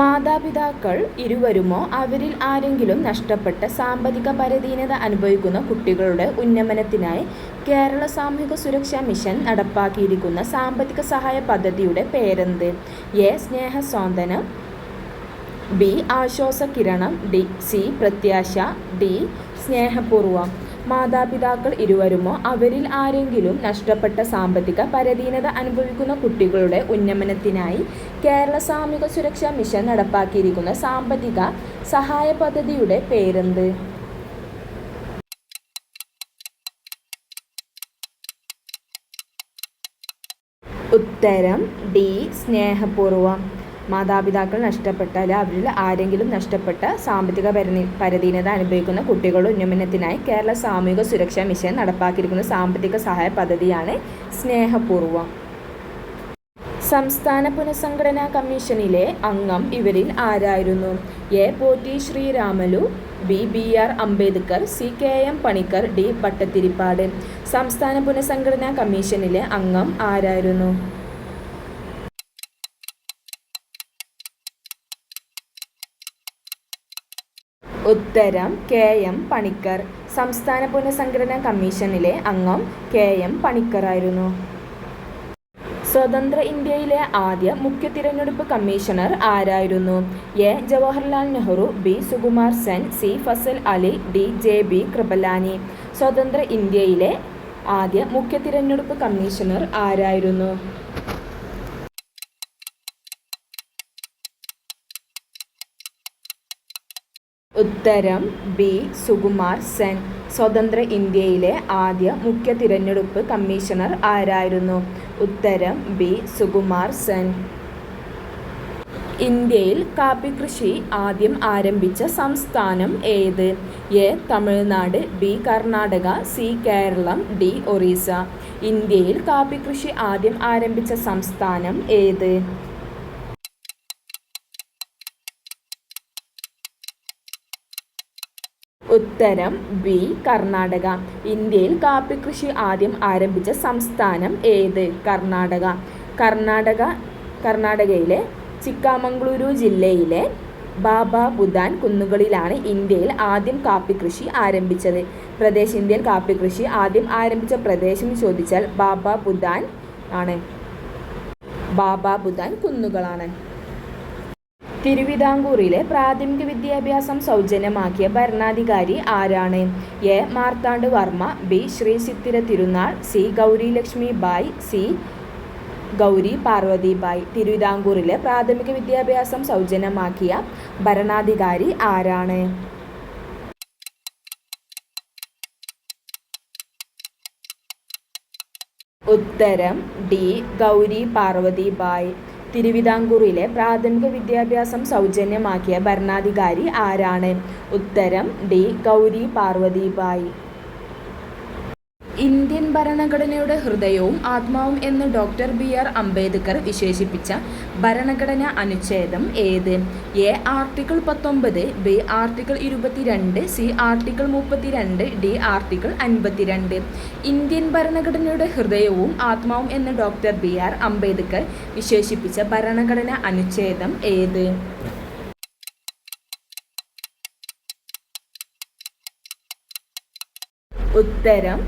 മാതാപിതാക്കൾ ഇരുവരുമോ അവരിൽ ആരെങ്കിലും നഷ്ടപ്പെട്ട സാമ്പത്തിക പരാധീനത അനുഭവിക്കുന്ന കുട്ടികളുടെ ഉന്നമനത്തിനായി കേരള സാമൂഹിക സുരക്ഷാ മിഷൻ നടപ്പാക്കിയിരിക്കുന്ന സാമ്പത്തിക സഹായ പദ്ധതിയുടെ പേരെന്ത്? എ. സ്നേഹസ്വാന്തനം. ബി. ആശ്വാസകിരണം. സി. പ്രത്യാശ. ഡി. സ്നേഹപൂർവം. മാതാപിതാക്കൾ ഇരുവരുമോ അവരിൽ ആരെങ്കിലും നഷ്ടപ്പെട്ട സാമ്പത്തിക പരാധീനത അനുഭവിക്കുന്ന കുട്ടികളുടെ ഉന്നമനത്തിനായി കേരള സാമൂഹിക സുരക്ഷാ മിഷൻ നടപ്പാക്കിയിരിക്കുന്ന സാമ്പത്തിക സഹായ പദ്ധതിയുടെ പേരെന്ത്? ഉത്തരം ഡി. സ്നേഹപൂർവം. മാതാപിതാക്കൾ നഷ്ടപ്പെട്ടാൽ അവരിൽ ആരെങ്കിലും നഷ്ടപ്പെട്ട സാമ്പത്തിക പരാധീനത അനുഭവിക്കുന്ന കുട്ടികളുടെ ഉന്നമനത്തിനായി കേരള സാമൂഹിക സുരക്ഷാ മിഷൻ നടപ്പാക്കിയിരിക്കുന്ന സാമ്പത്തിക സഹായ പദ്ധതിയാണ് സ്നേഹപൂർവം. സംസ്ഥാന പുനഃസംഘടനാ കമ്മീഷനിലെ അംഗം ഇവരിൽ ആരായിരുന്നു? A. Potti Sriramulu. B. B. R. Ambedkar. C. K. M. Panikkar. D. Bhattathiripad. സംസ്ഥാന പുനഃസംഘടനാ കമ്മീഷനിലെ അംഗം ആരായിരുന്നു? ഉത്തരം കെ. എം. പണിക്കർ. സംസ്ഥാന പുനഃസംഘടനാ കമ്മീഷനിലെ അംഗം കെ. എം. പണിക്കറായിരുന്നു. സ്വതന്ത്ര ഇന്ത്യയിലെ ആദ്യ മുഖ്യ തിരഞ്ഞെടുപ്പ് കമ്മീഷണർ ആരായിരുന്നു? A. Jawaharlal Nehru. B. Sukumar Sen. C. Fazal Ali. D. J. B. Kripalani. സ്വതന്ത്ര ഇന്ത്യയിലെ ആദ്യ മുഖ്യ തിരഞ്ഞെടുപ്പ് കമ്മീഷണർ ആരായിരുന്നു? ഉത്തരം ബി. സുകുമാർ സെൻ. സ്വതന്ത്ര ഇന്ത്യയിലെ ആദ്യ മുഖ്യ തിരഞ്ഞെടുപ്പ് കമ്മീഷണർ ആരായിരുന്നു? ഉത്തരം ബി. സുകുമാർ സെൻ. ഇന്ത്യയിൽ കാപ്പി കൃഷി ആദ്യം ആരംഭിച്ച സംസ്ഥാനം ഏത്? A. Tamil Nadu. B. Karnataka. C. Keralam. D. Orissa. ഇന്ത്യയിൽ കാപ്പി കൃഷി ആദ്യം ആരംഭിച്ച സംസ്ഥാനം ഏത്? ഉത്തരം ബി. കർണാടക. ഇന്ത്യയിൽ കാപ്പി കൃഷി ആദ്യം ആരംഭിച്ച സംസ്ഥാനം ഏത്? കർണാടക. കർണാടകയിലെ ചിക്കമംഗളൂരു ജില്ലയിലെ ബാബാ ബുദാൻ കുന്നുകളിലാണ് ഇന്ത്യയിൽ ആദ്യം കാപ്പി കൃഷി ആരംഭിച്ചത്. ഇന്ത്യയിൽ കാപ്പി കൃഷി ആദ്യം ആരംഭിച്ച പ്രദേശം ചോദിച്ചാൽ ബാബാ ബുദാൻ ആണ്. ബാബാ ബുദാൻ കുന്നുകളാണ്. തിരുവിതാംകൂറിലെ പ്രാഥമിക വിദ്യാഭ്യാസം സൗജന്യമാക്കിയ ഭരണാധികാരി ആരാണ്? A. Marthanda Varma. B. Sri Chithira Thirunal. C. Gowri Lakshmi Bai. C. Gowri Parvathi Bai. തിരുവിതാംകൂറിലെ പ്രാഥമിക വിദ്യാഭ്യാസം സൗജന്യമാക്കിയ ഭരണാധികാരി ആരാണ്? ഉത്തരം ഡി. ഗൗരി പാർവതി ബായ്. തിരുവിതാംകൂറിലെ പ്രാഥമിക വിദ്യാഭ്യാസം സൗജന്യമാക്കിയ ഭരണാധികാരി ആരാണ്? ഉത്തരം ഡി. ഗൗരി പാർവതി ബായ്. ഇന്ത്യൻ ഭരണഘടനയുടെ ഹൃദയവും ആത്മാവും എന്ന് ഡോക്ടർ ബി.ആർ. അംബേദ്കർ വിശേഷിപ്പിച്ച ഭരണഘടനാ അനുച്ഛേദം ഏത്? A. Article 19, B. Article 22, C. Article 32, D. Article 52. Indian ഭരണഘടനയുടെ ഹൃദയവും ആത്മാവും എന്ന് ഡോക്ടർ ബി.ആർ. അംബേദ്കർ വിശേഷിപ്പിച്ച ഭരണഘടനാ അനുച്ഛേദം ഏത്? ഉത്തരം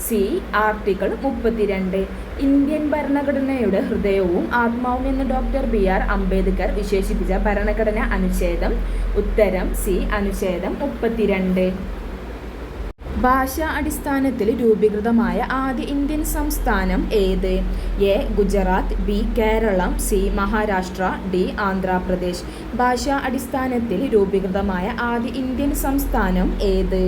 സി. ആർട്ടിക്കിൾ 32. ഇന്ത്യൻ ഭരണഘടനയുടെ ഹൃദയവും ആത്മാവും എന്ന് ഡോക്ടർ ബി.ആർ. അംബേദ്കർ വിശേഷിപ്പിച്ച ഭരണഘടനാ അനുച്ഛേദം ഉത്തരം സി. അനുച്ഛേദം 32. ഭാഷാ അടിസ്ഥാനത്തിൽ രൂപീകൃതമായ ആദ്യ ഇന്ത്യൻ സംസ്ഥാനം ഏത്? A. Gujarat, B. Keralam, C. Maharashtra, D. Andhra Pradesh. ഭാഷാ അടിസ്ഥാനത്തിൽ രൂപീകൃതമായ ആദ്യ ഇന്ത്യൻ സംസ്ഥാനം ഏത്?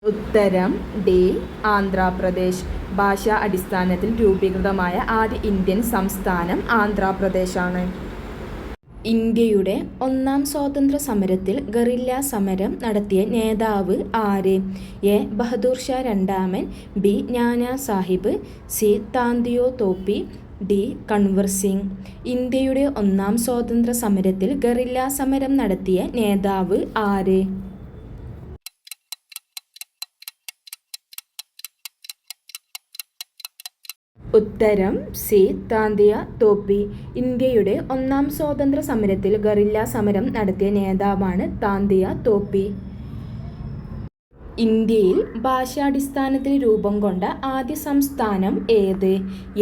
ഉത്തരം ഡി. ആന്ധ്രാപ്രദേശ്. ഭാഷാ അടിസ്ഥാനത്തിൽ രൂപീകൃതമായ ആദ്യ ഇന്ത്യൻ സംസ്ഥാനം ആന്ധ്രാപ്രദേശാണ്. ഇന്ത്യയുടെ ഒന്നാം സ്വാതന്ത്ര്യ സമരത്തിൽ ഗറില്ല സമരം നടത്തിയ നേതാവ് ആര്? എ. ബഹദൂർ ഷാ രണ്ടാമൻ, B. Nana Sahib, C. Tantia Tope, D. Kunwar Singh. ഇന്ത്യയുടെ ഒന്നാം സ്വാതന്ത്ര്യ സമരത്തിൽ ഗറില്ല സമരം നടത്തിയ നേതാവ് ആര്? ഉത്തരം സി. താന്തിയ തോപ്പി. ഇന്ത്യയുടെ ഒന്നാം സ്വാതന്ത്ര്യ സമരത്തിൽ ഗറില്ല സമരം നടത്തിയ നേതാവാണ് താന്തിയ തോപ്പി. ഇന്ത്യയിൽ ഭാഷാടിസ്ഥാനത്തിൽ രൂപം കൊണ്ട ആദ്യ സംസ്ഥാനം ഏത്?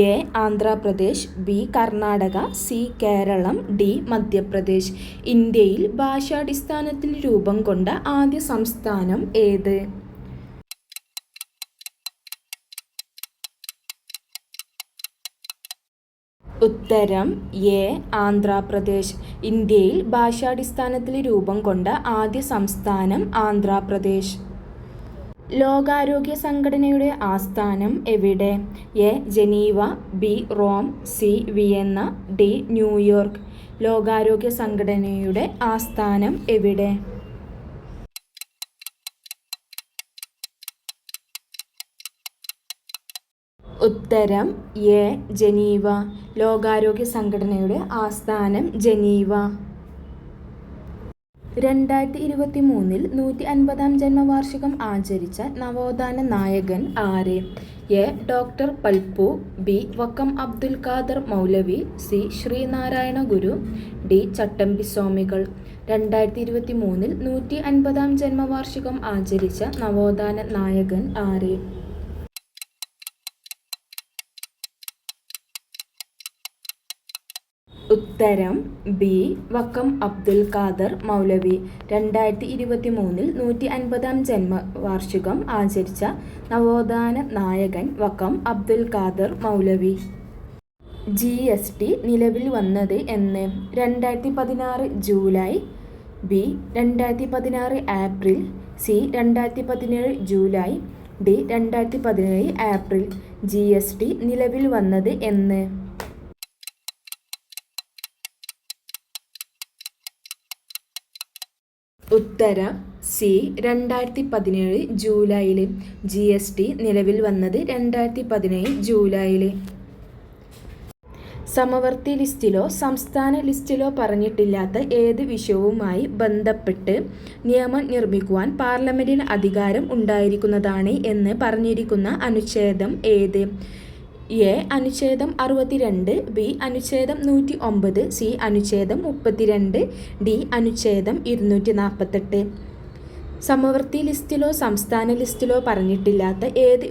A. Andhra Pradesh, B. Karnataka, C. Keralam, D. Madhya Pradesh. ഇന്ത്യയിൽ ഭാഷാടിസ്ഥാനത്തിൽ രൂപം കൊണ്ട ആദ്യ സംസ്ഥാനം ഏത്? ഉത്തരം എ. ആന്ധ്രാപ്രദേശ്. ഇന്ത്യയിൽ ഭാഷാടിസ്ഥാനത്തിൽ രൂപം കൊണ്ട ആദ്യ സംസ്ഥാനം ആന്ധ്രാപ്രദേശ്. ലോകാരോഗ്യ സംഘടനയുടെ ആസ്ഥാനം എവിടെ? A. Geneva, B. Rome, C. Vienna, D. New York. ലോകാരോഗ്യ സംഘടനയുടെ ആസ്ഥാനം എവിടെ? ഉത്തരം എ. ജനീവ. ലോകാരോഗ്യ സംഘടനയുടെ ആസ്ഥാനം ജനീവ. 2023 150-ാം ജന്മവാർഷികം ആചരിച്ച നവോത്ഥാന നായകൻ ആര്? A. Doctor Palpu, B. Vakkom Abdul Khader Moulavi, C. Sree Narayana Guru, D. Chattampi Swamikal. 2023 150-ാം ജന്മവാർഷികം ആചരിച്ച നവോത്ഥാന നായകൻ ആര്? ഉത്തരം ബി. വക്കം അബ്ദുൽ ഖാദർ മൗലവി. 2023 150-ാം ജന്മവാർഷികം ആചരിച്ച നവോത്ഥാന നായകൻ വക്കം അബ്ദുൽ ഖാദർ മൗലവി. GST നിലവിൽ വന്നത് എന്ന്? 2016 July, B. 2016 April, C. 2017 July, D. 2017 April. GST നിലവിൽ വന്നത് എന്ന്? ഉത്തരം സി. 2017 ജൂലൈയിൽ. GST നിലവിൽ വന്നത് 2017 ജൂലൈയിൽ. സമവർത്തി ലിസ്റ്റിലോ സംസ്ഥാന ലിസ്റ്റിലോ പറഞ്ഞിട്ടില്ലാത്ത ഏത് വിഷയവുമായി ബന്ധപ്പെട്ട് നിയമം നിർമ്മിക്കുവാൻ പാർലമെന്റിന് അധികാരം ഉണ്ടായിരിക്കുന്നതാണ് എന്ന് പറഞ്ഞിരിക്കുന്ന അനുച്ഛേദം ഏത്? എ. അനുച്ഛേദം 62, ബി. അനുച്ഛേദം 109, സി. അനുച്ഛേദം 32, ഡി. അനുച്ഛേദം 248. സമവർത്തി ലിസ്റ്റിലോ സംസ്ഥാന ലിസ്റ്റിലോ പറഞ്ഞിട്ടില്ലാത്ത ഏത്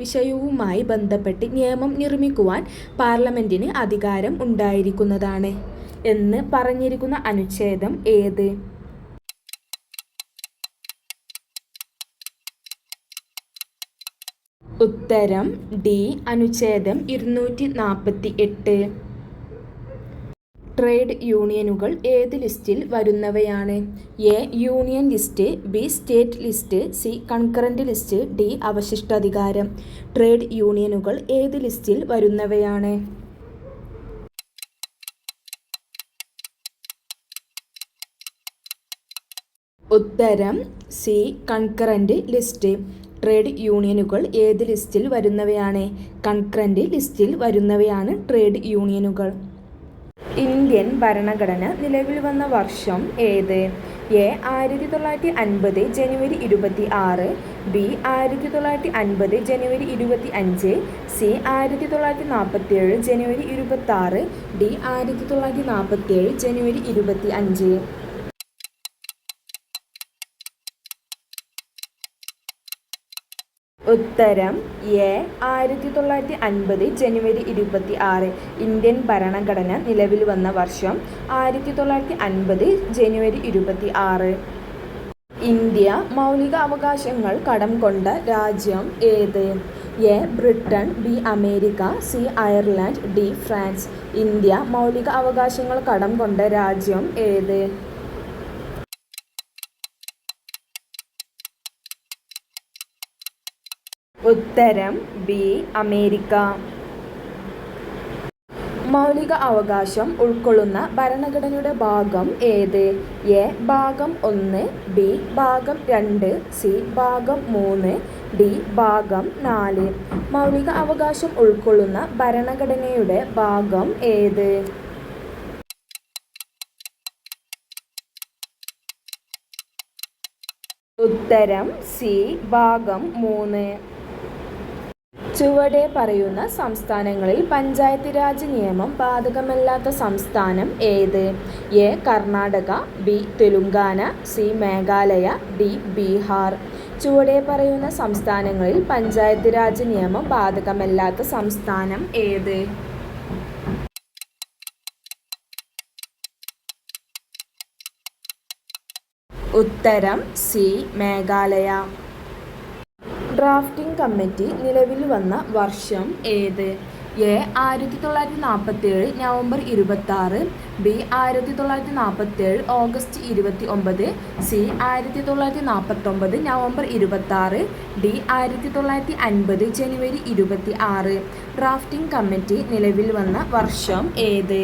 വിഷയവുമായി ബന്ധപ്പെട്ട് നിയമം നിർമ്മിക്കുവാൻ പാർലമെന്റിന് അധികാരം ഉണ്ടായിരിക്കുന്നതാണ് എന്ന് പറഞ്ഞിരിക്കുന്ന അനുച്ഛേദം ഏത്? ഉത്തരം ഡി. അനുച്ഛേദം 248. ട്രേഡ് യൂണിയനുകൾ ഏത് ലിസ്റ്റിൽ വരുന്നവയാണ്? A. Union list, B. State list, C. Concurrent list, D. അവശിഷ്ടാധികാരം. ട്രേഡ് യൂണിയനുകൾ ഏത് ലിസ്റ്റിൽ വരുന്നവയാണ്? ഉത്തരം സി. Concurrent list. ട്രേഡ് യൂണിയനുകൾ ഏത് ലിസ്റ്റിൽ വരുന്നവയാണ്? കൺകറന്റ് ലിസ്റ്റിൽ വരുന്നവയാണ് ട്രേഡ് യൂണിയനുകൾ. ഇന്ത്യൻ ഭരണഘടന നിലവിൽ വന്ന വർഷം ഏത്? A. 1950 January 26, B. 1950 January 25, C. 1947 January 26, D. 1947 ജനുവരി 25. ഉത്തരം എ. 1950 ജനുവരി 26. ഇന്ത്യൻ ഭരണഘടന നിലവിൽ വന്ന വർഷം 1950 ജനുവരി 26. ഇന്ത്യ മൗലിക അവകാശങ്ങൾ കടം കൊണ്ട രാജ്യം ഏത്? A. Britain, B. America, C. Ireland, D. France. India മൗലിക അവകാശങ്ങൾ കടം കൊണ്ട രാജ്യം ഏത്? ഉത്തരം ബി. അമേരിക്ക. മൗലിക അവകാശം ഉൾക്കൊള്ളുന്ന ഭരണഘടനയുടെ ഭാഗം ഏത്? എ. ഭാഗം 1, ബി. ഭാഗം 2, സി. ഭാഗം 3, ഡി. ഭാഗം 4. മൗലിക അവകാശം ഉൾക്കൊള്ളുന്ന ഭരണഘടനയുടെ ഭാഗം ഏത്? ഉത്തരം സി. ഭാഗം 3. ചുവടെ പറയുന്ന സംസ്ഥാനങ്ങളിൽ പഞ്ചായത്ത് രാജ് നിയമം ബാധകമല്ലാത്ത സംസ്ഥാനം ഏത്? A. Karnataka, B. Telangana, C. Meghalaya, D. Bihar. ചുവടെ പറയുന്ന സംസ്ഥാനങ്ങളിൽ പഞ്ചായത്ത് രാജ് നിയമം ബാധകമല്ലാത്ത സംസ്ഥാനം ഏത്? ഉത്തരം സി. മേഘാലയ. ഡ്രാഫ്റ്റിംഗ് കമ്മിറ്റി നിലവിൽ വന്ന വർഷം ഏത്? A. 1947 November 26, B. 1947 August 29, C. 1949 November 26, D. 1950 January 26. Drafting committee നിലവിൽ വന്ന വർഷം ഏത്?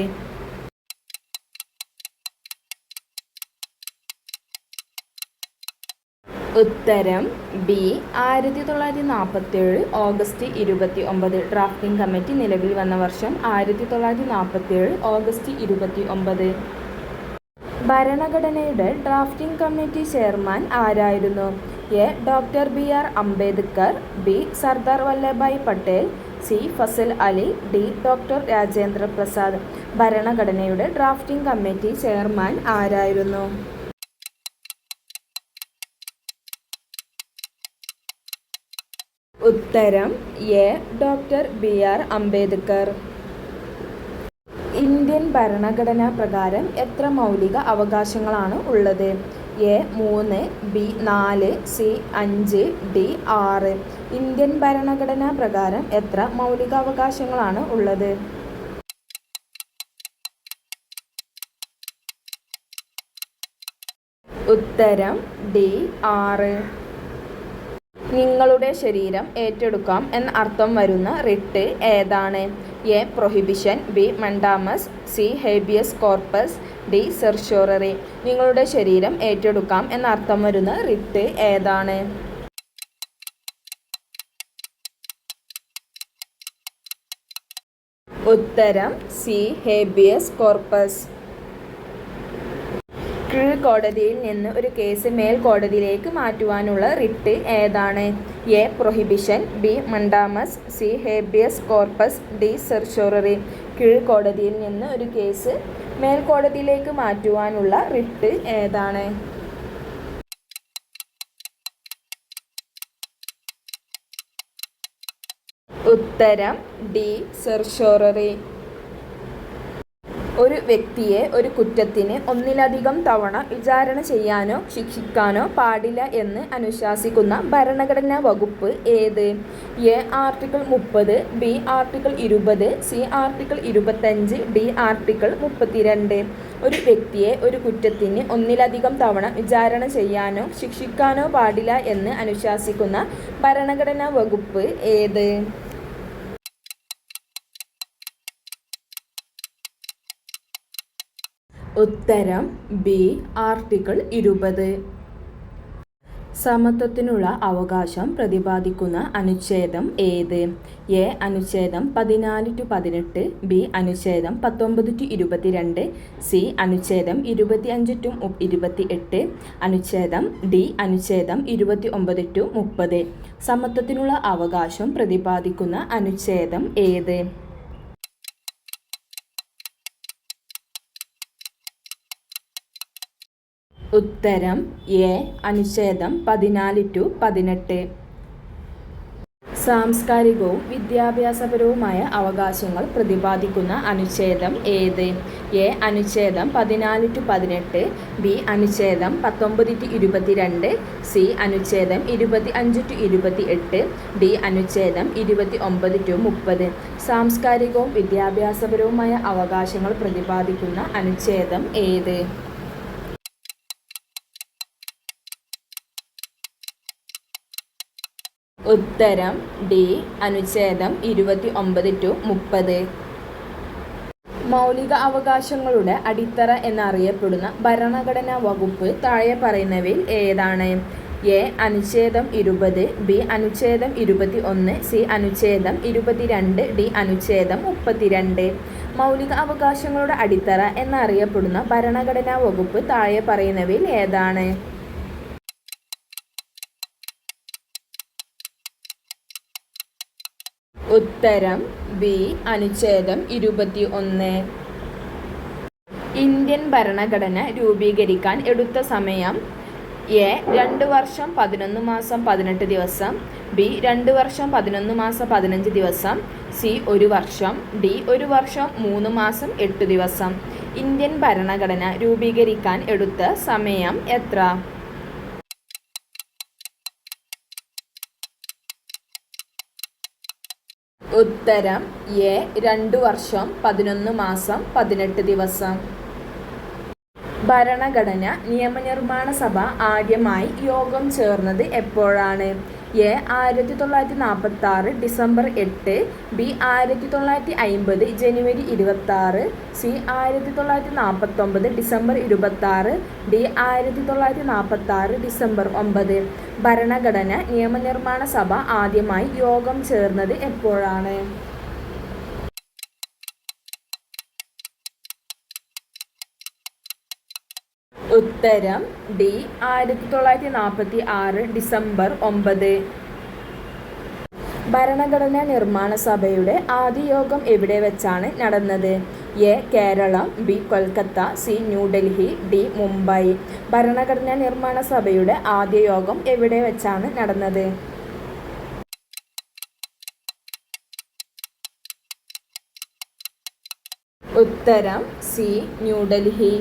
ഉത്തരം ബി. 1947 ഓഗസ്റ്റ് 29. ഡ്രാഫ്റ്റിംഗ് കമ്മിറ്റി നിലവിൽ വന്ന വർഷം 1947 ഓഗസ്റ്റ് 29. ഭരണഘടനയുടെ ഡ്രാഫ്റ്റിംഗ് കമ്മിറ്റി ചെയർമാൻ ആരായിരുന്നു? A. Doctor B R. Ambedkar, B. Sardar Vallabhbhai Patel, C. Fazal Ali, D. Doctor Rajendra Prasad. ഭരണഘടനയുടെ ഡ്രാഫ്റ്റിംഗ് കമ്മിറ്റി ചെയർമാൻ ആരായിരുന്നു? ഉത്തരം A. Doctor B R. Ambedkar. Indian ഭരണഘടനാ പ്രകാരം എത്ര മൗലിക അവകാശങ്ങളാണ് ഉള്ളത്? A. 3, B. 4, C. 5, D. 6. Indian ഭരണഘടനാ പ്രകാരം എത്ര മൗലികാവകാശങ്ങളാണ് ഉള്ളത്? ഉത്തരം ഡി. 6. നിങ്ങളുടെ ശരീരം ഏറ്റെടുക്കാം എന്ന അർത്ഥം വരുന്ന റിട്ട് ഏതാണ്? A. Prohibition, B. Mandamus, C. Habeas corpus, D. Certiorari. നിങ്ങളുടെ ശരീരം ഏറ്റെടുക്കാം എന്ന അർത്ഥം വരുന്ന റിട്ട് ഏതാണ്? ഉത്തരം സി. Habeas corpus. കീഴ്ക്കോടതിയിൽ നിന്ന് ഒരു കേസ് മേൽക്കോടതിയിലേക്ക് മാറ്റുവാനുള്ള റിട്ട് ഏതാണ്? A. Prohibition, B. Mandamus, C. Habeas corpus, D. Certiorari. കീഴ്ക്കോടതിയിൽ നിന്ന് ഒരു കേസ് മേൽക്കോടതിയിലേക്ക് മാറ്റുവാനുള്ള റിട്ട് ഏതാണ്? ഉത്തരം ഡി. സെർഷ്യോററി. ഒരു വ്യക്തിയെ ഒരു കുറ്റത്തിന് ഒന്നിലധികം തവണ വിചാരണ ചെയ്യാനോ ശിക്ഷിക്കാനോ പാടില്ല എന്ന് അനുശാസിക്കുന്ന ഭരണഘടനാ വകുപ്പ് ഏത്? A. Article 30, B. Article 20, C. Article 25, D. Article 32. ഒരു വ്യക്തിയെ ഒരു കുറ്റത്തിന് ഒന്നിലധികം തവണ വിചാരണ ചെയ്യാനോ ശിക്ഷിക്കാനോ പാടില്ല എന്ന് അനുശാസിക്കുന്ന ഭരണഘടനാ വകുപ്പ് ഏത്? ഉത്തരം ബി. ആർട്ടിക്കിൾ 20. സമത്വത്തിനുള്ള അവകാശം പ്രതിപാദിക്കുന്ന അനുച്ഛേദം ഏത്? എ. അനുച്ഛേദം 14-18, ബി. അനുച്ഛേദം 19-22, സി. അനുച്ഛേദം 25-28, അനുച്ഛേദം ഡി. അനുച്ഛേദം 29-30. സമത്വത്തിനുള്ള അവകാശം പ്രതിപാദിക്കുന്ന അനുച്ഛേദം ഏത്? ഉത്തരം എ. അനുച്ഛേദം 14-18. സാംസ്കാരികവും വിദ്യാഭ്യാസപരവുമായ അവകാശങ്ങൾ പ്രതിപാദിക്കുന്ന അനുച്ഛേദം ഏത്? എ. അനുച്ഛേദം 14-18, ബി. അനുച്ഛേദം 19-22, സി. അനുച്ഛേദം 25-28, ഡി. അനുച്ഛേദം 29-30. സാംസ്കാരികവും വിദ്യാഭ്യാസപരവുമായ അവകാശങ്ങൾ പ്രതിപാദിക്കുന്ന അനുച്ഛേദം ഏത്? ഉത്തരം ഡി. അനുച്ഛേദം 29-30. മൗലിക അവകാശങ്ങളുടെ അടിത്തറ എന്നറിയപ്പെടുന്ന ഭരണഘടനാ വകുപ്പ് താഴെ പറയുന്നവയിൽ ഏതാണ്? എ. അനുച്ഛേദം 20, ബി. അനുച്ഛേദം 21, സി. അനുച്ഛേദം 22, ഡി. അനുച്ഛേദം 32. മൗലിക അവകാശങ്ങളുടെ അടിത്തറ എന്നറിയപ്പെടുന്ന ഭരണഘടനാ വകുപ്പ് താഴെ പറയുന്നവയിൽ ഏതാണ്? ഉത്തരം ബി. അനുച്ഛേദം 21. ഇന്ത്യൻ ഭരണഘടന രൂപീകരിക്കാൻ എടുത്ത സമയം എ. 2 വർഷം 11 മാസം 18 ദിവസം, ബി. 2 വർഷം 11 മാസം 15 ദിവസം, സി. 1 വർഷം, ഡി. 1 വർഷം 3 മാസം 8 ദിവസം. ഇന്ത്യൻ ഭരണഘടന രൂപീകരിക്കാൻ എടുത്ത സമയം എത്ര? ഉത്തരം എ. 2 വർഷം 11 മാസം 18 ദിവസം. ഭരണഘടന നിയമനിർമ്മാണ സഭ ആദ്യമായി യോഗം ചേർന്നത് എപ്പോഴാണ്? A. 1946 December 8, B. 1950 January 26, C. 1949 December 26, D. 1946 December 9. ഭരണഘടന നിയമനിർമ്മാണ സഭ ആദ്യമായി യോഗം ചേർന്നത് എപ്പോഴാണ്? ഉത്തരം ഡി. 1946 ഡിസംബർ 9. ഭരണഘടനാ നിർമ്മാണ സഭയുടെ ആദ്യ യോഗം എവിടെ വെച്ചാണ് നടന്നത്? A. Keralam, B. Kolkata, C. New Delhi, D. Mumbai. ഭരണഘടനാ നിർമ്മാണ സഭയുടെ ആദ്യ യോഗം എവിടെ വെച്ചാണ് നടന്നത്? ഉത്തരം സി. ന്യൂഡൽഹി.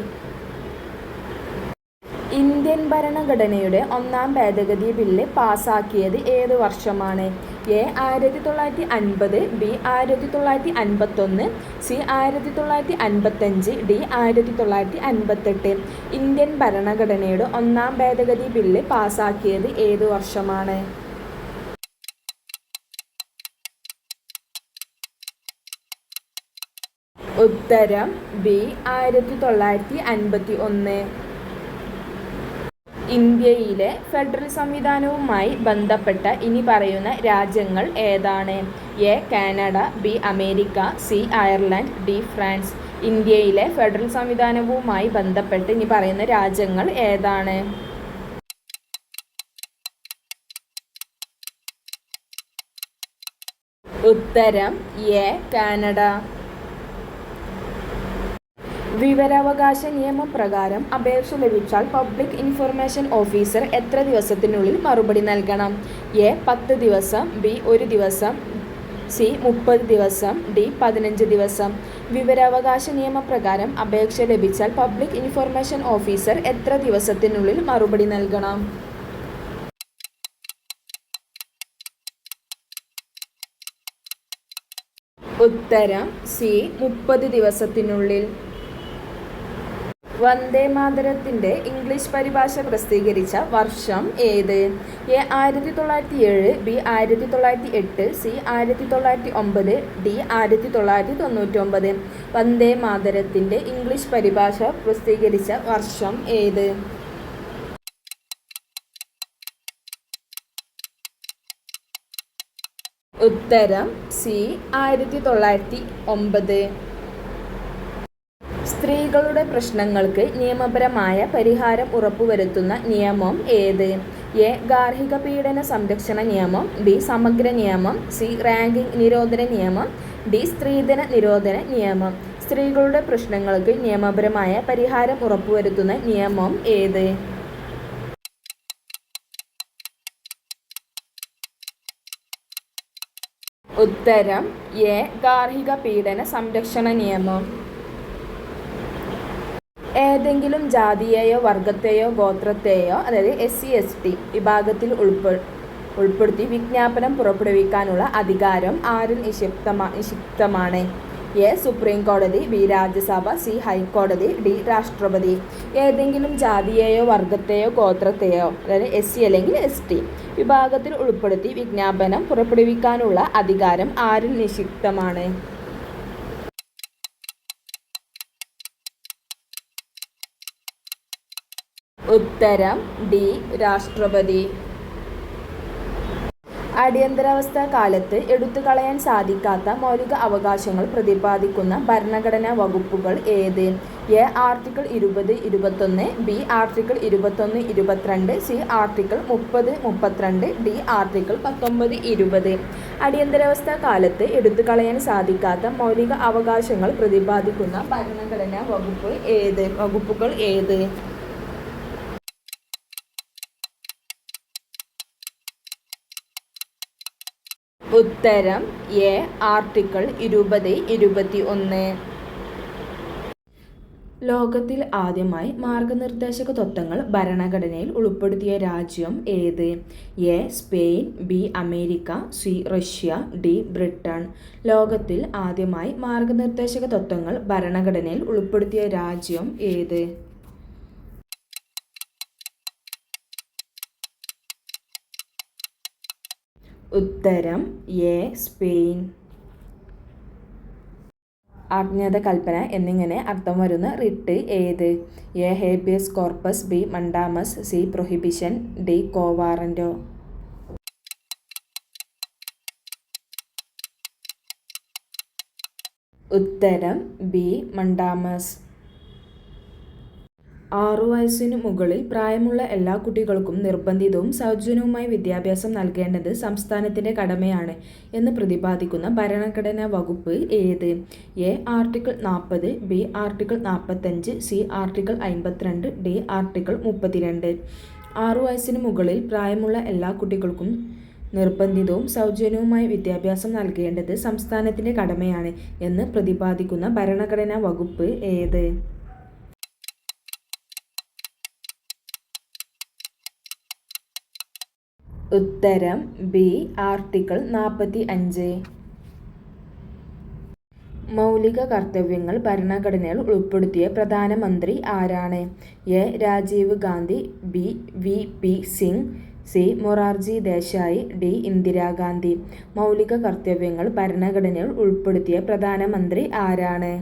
ഇന്ത്യൻ ഭരണഘടനയുടെ 1-ാം ഭേദഗതി ബില്ല് പാസാക്കിയത് ഏത് വർഷമാണ്? A. 1950, B. 1951, C. 1955, D. 1958. Indian ഭരണഘടനയുടെ 1-ാം ഭേദഗതി ബില്ല് പാസാക്കിയത് ഏത് വർഷമാണ്? ഉത്തരം ബി. 1951. ഇന്ത്യയിലെ ഫെഡറൽ സംവിധാനവുമായി ബന്ധപ്പെട്ട ഇനി പറയുന്ന രാജ്യങ്ങൾ ഏതാണ്? A. Canada, B. America, C. Ireland, D. France. ഇന്ത്യയിലെ ഫെഡറൽ സംവിധാനവുമായി ബന്ധപ്പെട്ട് ഇനി പറയുന്ന രാജ്യങ്ങൾ ഏതാണ്? ഉത്തരം എ. കാനഡ. വിവരാവകാശ നിയമപ്രകാരം അപേക്ഷ ലഭിച്ചാൽ പബ്ലിക് ഇൻഫർമേഷൻ ഓഫീസർ എത്ര ദിവസത്തിനുള്ളിൽ മറുപടി നൽകണം? എ. 10 ദിവസം, ബി. 1 ദിവസം, സി. 30 ദിവസം, ഡി. 15 ദിവസം. വിവരാവകാശ നിയമപ്രകാരം അപേക്ഷ ലഭിച്ചാൽ പബ്ലിക് ഇൻഫർമേഷൻ ഓഫീസർ എത്ര ദിവസത്തിനുള്ളിൽ മറുപടി നൽകണം? ഉത്തരം സി. 30 ദിവസത്തിനുള്ളിൽ. വന്ദേമാതരത്തിൻ്റെ ഇംഗ്ലീഷ് പരിഭാഷ പ്രസിദ്ധീകരിച്ച വർഷം ഏത്? എ. 1907, ബി. 1908, സി. 1909, ഡി. 1999. വന്ദേമാതരത്തിൻ്റെ ഇംഗ്ലീഷ് പരിഭാഷ പ്രസിദ്ധീകരിച്ച വർഷം ഏത്? ഉത്തരം സി 1909. സ്ത്രീകളുടെ പ്രശ്നങ്ങൾക്ക് നിയമപരമായ പരിഹാരം ഉറപ്പുവരുത്തുന്ന നിയമം ഏത്? എ. ഗാർഹിക പീഡന സംരക്ഷണ നിയമം, ബി. സമഗ്ര നിയമം, സി. റാങ്കിംഗ് നിരോധന നിയമം, ഡി. സ്ത്രീധന നിരോധന നിയമം. സ്ത്രീകളുടെ പ്രശ്നങ്ങൾക്ക് നിയമപരമായ പരിഹാരം ഉറപ്പുവരുത്തുന്ന നിയമം ഏത്? ഉത്തരം എ. ഗാർഹിക പീഡന സംരക്ഷണ നിയമം. ഏതെങ്കിലും ജാതിയെയോ വർഗത്തെയോ ഗോത്രത്തെയോ അതായത് SC/ST വിഭാഗത്തിൽ ഉൾപ്പെടുത്തി വിജ്ഞാപനം പുറപ്പെടുവിക്കാനുള്ള അധികാരം ആരിൽ നിക്ഷിപ്തമാണ്? എ. സുപ്രീം കോടതി, ബി. രാജ്യസഭ, സി. ഹൈക്കോടതി, ഡി. രാഷ്ട്രപതി. ഏതെങ്കിലും ജാതിയെയോ വർഗത്തെയോ ഗോത്രത്തെയോ അതായത് SC അല്ലെങ്കിൽ ST വിഭാഗത്തിൽ ഉൾപ്പെടുത്തി വിജ്ഞാപനം പുറപ്പെടുവിക്കാനുള്ള അധികാരം ആരിൽ നിക്ഷിപ്തമാണ്? ഉത്തരം ഡി. രാഷ്ട്രപതി. അടിയന്തരാവസ്ഥ കാലത്ത് എടുത്തുകളയാൻ സാധിക്കാത്ത മൗലിക അവകാശങ്ങൾ പ്രതിപാദിക്കുന്ന ഭരണഘടനാ വകുപ്പുകൾ ഏത്? A. Article 20-21, B. Article 21-22, C. Article 30-32, D. Article 19-20. അടിയന്തരാവസ്ഥ കാലത്ത് എടുത്തുകളയാൻ സാധിക്കാത്ത മൗലിക അവകാശങ്ങൾ പ്രതിപാദിക്കുന്ന ഭരണഘടനാ വകുപ്പുകൾ ഏത്? ഉത്തരം എ. ആർട്ടിക്കിൾ 20-21. ലോകത്തിൽ ആദ്യമായി മാർഗനിർദ്ദേശക തത്വങ്ങൾ ഭരണഘടനയിൽ ഉൾപ്പെടുത്തിയ രാജ്യം ഏത്? A. Spain, B. America, C. Russia, D. Britain. ലോകത്തിൽ ആദ്യമായി മാർഗനിർദ്ദേശക തത്വങ്ങൾ ഭരണഘടനയിൽ ഉൾപ്പെടുത്തിയ രാജ്യം ഏത്? ഉത്തരം എ. സ്പെയിൻ. അജ്ഞാത കൽപ്പന എന്നിങ്ങനെ അർത്ഥം വരുന്ന റിട്ട് ഏത്? A. Habeas corpus, B. Mandamus, C. Prohibition, D. Quo warranto. ഉത്തരം ബി. മണ്ടാമസ്. 6 വയസ്സിനു മുകളിൽ പ്രായമുള്ള എല്ലാ കുട്ടികൾക്കും നിർബന്ധിതവും സൗജന്യവുമായി വിദ്യാഭ്യാസം നൽകേണ്ടത് സംസ്ഥാനത്തിൻ്റെ കടമയാണ് എന്ന് പ്രതിപാദിക്കുന്ന ഭരണഘടനാ വകുപ്പ് ഏത്? A. Article 40, B. Article 45, C. Article 52, D. Article 32. 6 വയസ്സിനു മുകളിൽ പ്രായമുള്ള എല്ലാ കുട്ടികൾക്കും നിർബന്ധിതവും സൗജന്യവുമായി വിദ്യാഭ്യാസം നൽകേണ്ടത് സംസ്ഥാനത്തിൻ്റെ കടമയാണ് എന്ന് പ്രതിപാദിക്കുന്ന ഭരണഘടനാ വകുപ്പ് ഏത്? ഉത്തരം ബി. ആർട്ടിക്കിൾ 45. മൗലിക കർത്തവ്യങ്ങൾ ഭരണഘടനയിൽ ഉൾപ്പെടുത്തിയ പ്രധാനമന്ത്രി ആരാണ്? A. Rajiv Gandhi, B. VP Singh, C. Morarji Desai, D. Indira Gandhi. മൗലിക കർത്തവ്യങ്ങൾ ഭരണഘടനയിൽ ഉൾപ്പെടുത്തിയ പ്രധാനമന്ത്രി ആരാണ്?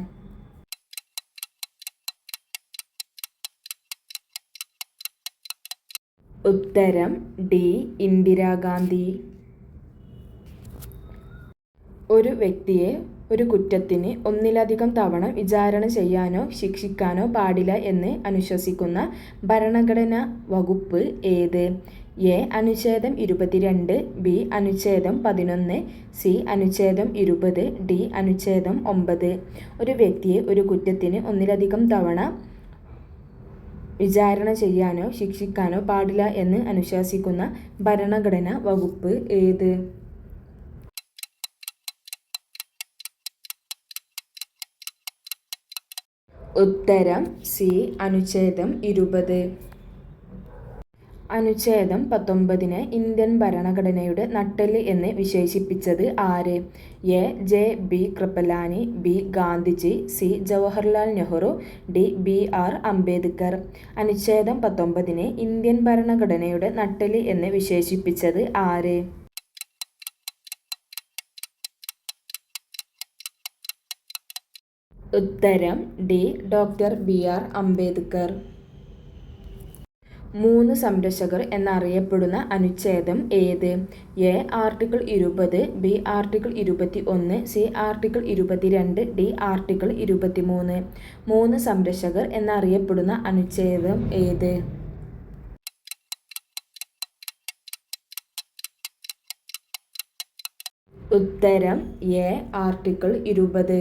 ഉത്തരം ഡി. ഇന്ദിരാഗാന്ധി. ഒരു വ്യക്തിയെ ഒരു കുറ്റത്തിന് ഒന്നിലധികം തവണ വിചാരണ ചെയ്യാനോ ശിക്ഷിക്കാനോ പാടില്ല എന്ന് അനുശാസിക്കുന്ന ഭരണഘടനാ വകുപ്പ് ഏത്? എ. അനുച്ഛേദം 22, ബി. അനുച്ഛേദം 11, സി. അനുച്ഛേദം 20, ഡി. അനുച്ഛേദം 9. ഒരു വ്യക്തിയെ ഒരു കുറ്റത്തിന് ഒന്നിലധികം തവണ വിചാരണ ചെയ്യാനോ ശിക്ഷിക്കാനോ പാടില്ല എന്ന് അനുശാസിക്കുന്ന ഭരണഘടനാ വകുപ്പ് ഏത്? ഉത്തരം സി. അനുച്ഛേദം 20. അനുച്ഛേദം 19 ഇന്ത്യൻ ഭരണഘടനയുടെ നട്ടെല്ല് എന്ന് വിശേഷിപ്പിച്ചത് ആര്? A. JB Kripalani, B. Gandhiji, C. Jawaharlal Nehru, D. BR Ambedkar. അനുച്ഛേദം 19 ഇന്ത്യൻ ഭരണഘടനയുടെ നട്ടെല്ല് എന്ന് വിശേഷിപ്പിച്ചത് ആര്? ഉത്തരം ഡി. Doctor BR Ambedkar. മൂന്ന് സംരക്ഷകർ എന്നറിയപ്പെടുന്ന അനുച്ഛേദം ഏത്? A. Article 20, B. Article 21, C. Article 22, D. Article 23. മൂന്ന് സംരക്ഷകർ എന്നറിയപ്പെടുന്ന അനുച്ഛേദം ഏത്? ഉത്തരം എ. ആർട്ടിക്കിൾ 20.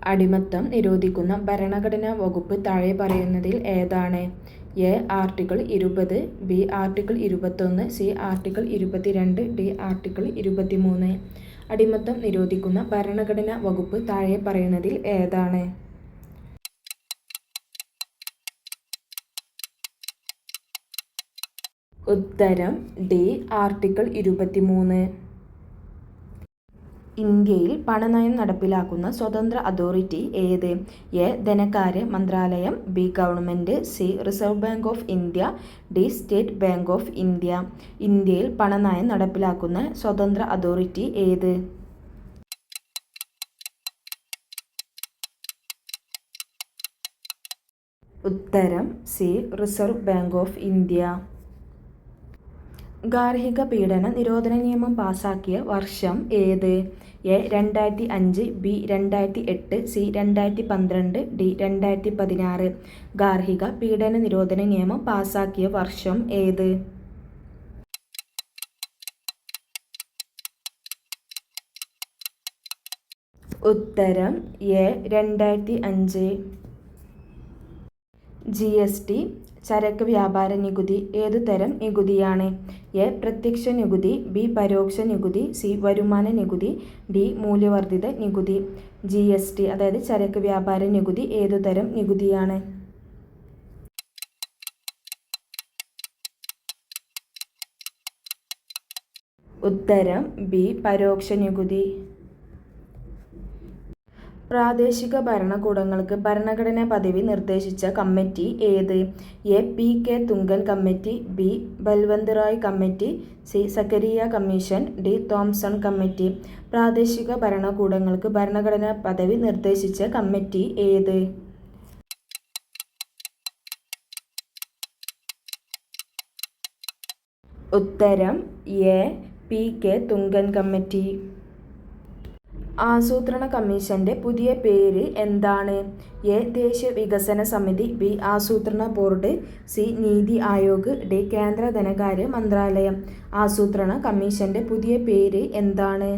അടിമത്തം നിരോധിക്കുന്ന ഭരണഘടനാ വകുപ്പ് താഴെ പറയുന്നതിൽ ഏതാണ്? A. Article 20, B. Article 21, C. Article 22, D. Article 23. അടിമത്തം നിരോധിക്കുന്ന ഭരണഘടനാ വകുപ്പ് താഴെ പറയുന്നതിൽ ഏതാണ്? ഉത്തരം ഡി. ആർട്ടിക്കിൾ 23. ഇന്ത്യയിൽ പണനയം നടപ്പിലാക്കുന്ന സ്വതന്ത്ര അതോറിറ്റി ഏത്? എ. ധനകാര്യ മന്ത്രാലയം, B. Government, C. Reserve bank of India, D. State bank of India. ഇന്ത്യയിൽ പണനയം നടപ്പിലാക്കുന്ന സ്വതന്ത്ര അതോറിറ്റി ഏത്? ഉത്തരം C. Reserve bank of India. ഗാർഹിക പീഡന നിരോധന നിയമം പാസാക്കിയ വർഷം ഏത്? എ. 2005, ബി. 2008, സി. 2012, ഡി. 2016. ഗാർഹിക പീഡന നിരോധന നിയമം പാസാക്കിയ വർഷം ഏത്? ഉത്തരം എ. 2005. GST ചരക്ക് വ്യാപാര നികുതി ഏതുതരം നികുതിയാണ്? എ. പ്രത്യക്ഷ നികുതി, ബി. പരോക്ഷ നികുതി, സി. വരുമാന നികുതി, ഡി. മൂല്യവർദ്ധിത നികുതി. GST അതായത് ചരക്ക് വ്യാപാര നികുതി ഏതുതരം നികുതിയാണ്? ഉത്തരം ബി. പരോക്ഷ നികുതി. പ്രാദേശിക ഭരണകൂടങ്ങൾക്ക് ഭരണഘടനാ പദവി നിർദ്ദേശിച്ച കമ്മിറ്റി ഏത്? A. P. Thungon committee, B. Balwant Rai committee, C. Sarkaria commission, D. Thomson committee. പ്രാദേശിക ഭരണകൂടങ്ങൾക്ക് ഭരണഘടനാ പദവി നിർദ്ദേശിച്ച കമ്മിറ്റി ഏത്? ഉത്തരം എ. പി. തുംഗൻ കമ്മിറ്റി. ആസൂത്രണ കമ്മീഷന്റെ പുതിയ പേര് എന്താണ്? എ. ദേശീയ വികസന സമിതി, ബി. ആസൂത്രണ board, C. NITI Aayog, D. കേന്ദ്ര ധനകാര്യ മന്ത്രാലയം. ആസൂത്രണ കമ്മീഷന്റെ പുതിയ പേര് എന്താണ്?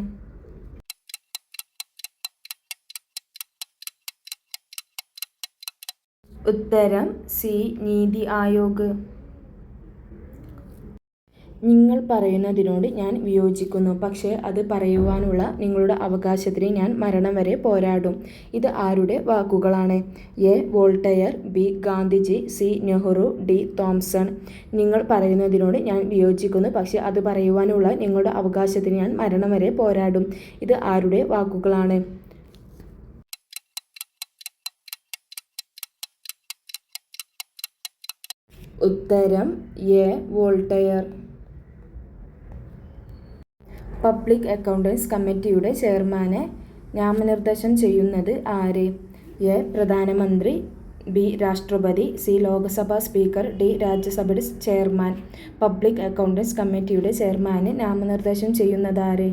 ഉത്തരം സി. നീതി ആയോഗ്. നിങ്ങൾ പറയുന്നതിനോട് ഞാൻ വിയോജിക്കുന്നു, പക്ഷേ അത് പറയുവാനുള്ള നിങ്ങളുടെ അവകാശത്തിന് ഞാൻ മരണം വരെ പോരാടും. ഇത് ആരുടെ വാക്കുകളാണ്? A. Voltaire, B. Gandhiji, C. Nehru, D. Thomson. നിങ്ങൾ പറയുന്നതിനോട് ഞാൻ വിയോജിക്കുന്നു, പക്ഷേ അത് പറയുവാനുള്ള നിങ്ങളുടെ അവകാശത്തിന് ഞാൻ മരണം വരെ പോരാടും. ഇത് ആരുടെ വാക്കുകളാണ്? ഉത്തരം എ. വോൾട്ടയർ. പബ്ലിക് അക്കൗണ്ടൻസ് കമ്മിറ്റിയുടെ ചെയർമാനെ നാമനിർദ്ദേശം ചെയ്യുന്നത് ആര്? എ. പ്രധാനമന്ത്രി, ബി. രാഷ്ട്രപതി, സി. Lok Sabha speaker, D. രാജ്യസഭയുടെ ചെയർമാൻ. പബ്ലിക് അക്കൗണ്ടൻസ് കമ്മിറ്റിയുടെ ചെയർമാനെ നാമനിർദ്ദേശം ചെയ്യുന്നതാര്?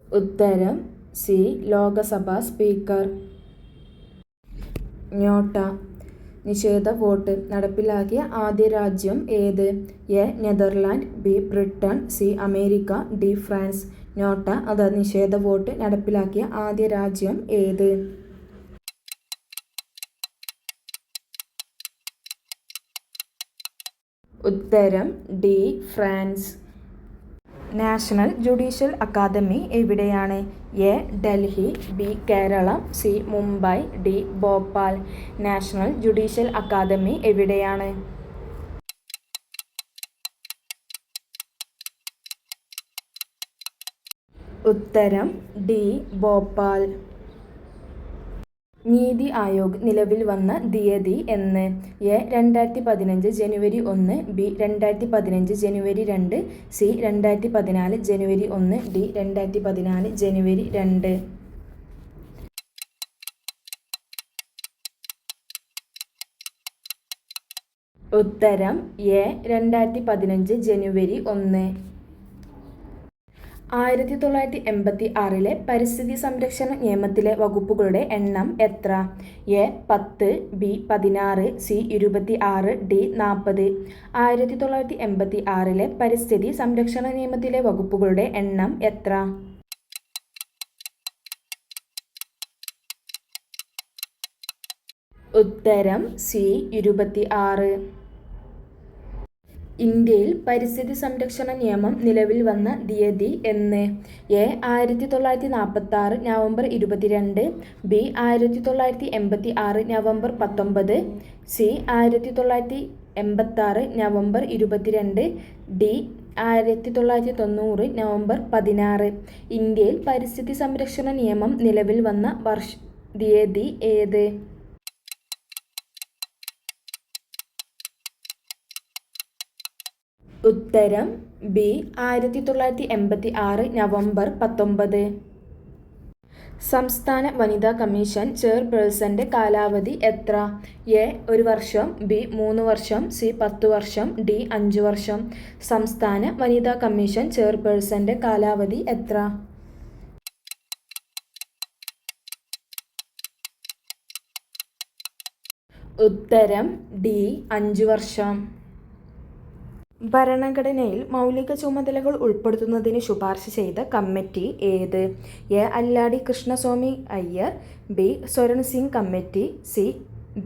ഉത്തരം സി. ലോക്സഭാ സ്പീക്കർ. നോട്ട നിഷേധ വോട്ട് നടപ്പിലാക്കിയ ആദ്യ രാജ്യം ഏത്? A. Netherland, B. Britain, C. America, D. France. NOTA അതായത് നിഷേധ വോട്ട് നടപ്പിലാക്കിയ ആദ്യ രാജ്യം ഏത്? ഉത്തരം D. France. National judicial academy എവിടെയാണ്? A. Delhi, B. Keralam, C. Mumbai, D. Bhopal. National judicial academy എവിടെയാണ്? ഉത്തരം ഡി. ഭോപ്പാൽ. നീതി ആയോഗ് നിലവിൽ വന്ന തീയതി എന്ന്? A. 2015 January 1, B. 2015 January 2, C. 2014 January 1, D. 2014 ജനുവരി 2. ഉത്തരം എ 2015 ജനുവരി 1. 1986 പരിസ്ഥിതി സംരക്ഷണ നിയമത്തിലെ വകുപ്പുകളുടെ എണ്ണം എത്ര? A 10, B 16, C 26, D 40. 1986 പരിസ്ഥിതി സംരക്ഷണ നിയമത്തിലെ വകുപ്പുകളുടെ എണ്ണം എത്ര? ഉത്തരം സി 26. ഇന്ത്യയിൽ പരിസ്ഥിതി സംരക്ഷണ നിയമം നിലവിൽ വന്ന തീയതി എന്ന്? A 1946 November 22, B 1986 November 19, C 1986 November 22, D 1990 November 16. ഇന്ത്യയിൽ പരിസ്ഥിതി സംരക്ഷണ നിയമം നിലവിൽ വന്ന തീയതി ഏത്? ഉത്തരം ബി 1986 നവംബർ 19. സംസ്ഥാന വനിതാ കമ്മീഷൻ ചെയർപേഴ്സന്റെ കാലാവധി എത്ര? എ 1 വർഷം, ബി 3 വർഷം, സി 10 വർഷം, ഡി 5 വർഷം. സംസ്ഥാന വനിതാ കമ്മീഷൻ ചെയർപേഴ്സന്റെ കാലാവധി എത്ര? ഉത്തരം ഡി 5 വർഷം. ഭരണഘടനയിൽ മൗലിക ചുമതലകൾ ഉൾപ്പെടുത്തുന്നതിന് ശുപാർശ ചെയ്ത കമ്മിറ്റി ഏത്? A Alladi Krishnaswami Iyer, B Swaran Singh committee, C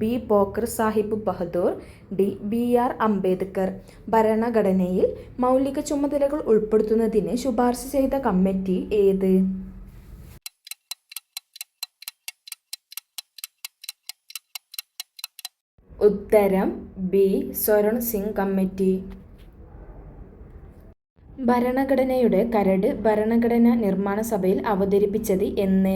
B Pocker Sahib Bahadur, D B R Ambedkar. ഭരണഘടനയിൽ മൗലിക ചുമതലകൾ ഉൾപ്പെടുത്തുന്നതിന് ശുപാർശ ചെയ്ത കമ്മിറ്റി ഏത്? ഉത്തരം ബി സ്വരൺ സിംഗ് കമ്മിറ്റി. ഭരണഘടനയുടെ കരട് ഭരണഘടനാ നിർമ്മാണ സഭയിൽ അവതരിപ്പിച്ചത് എന്ന്?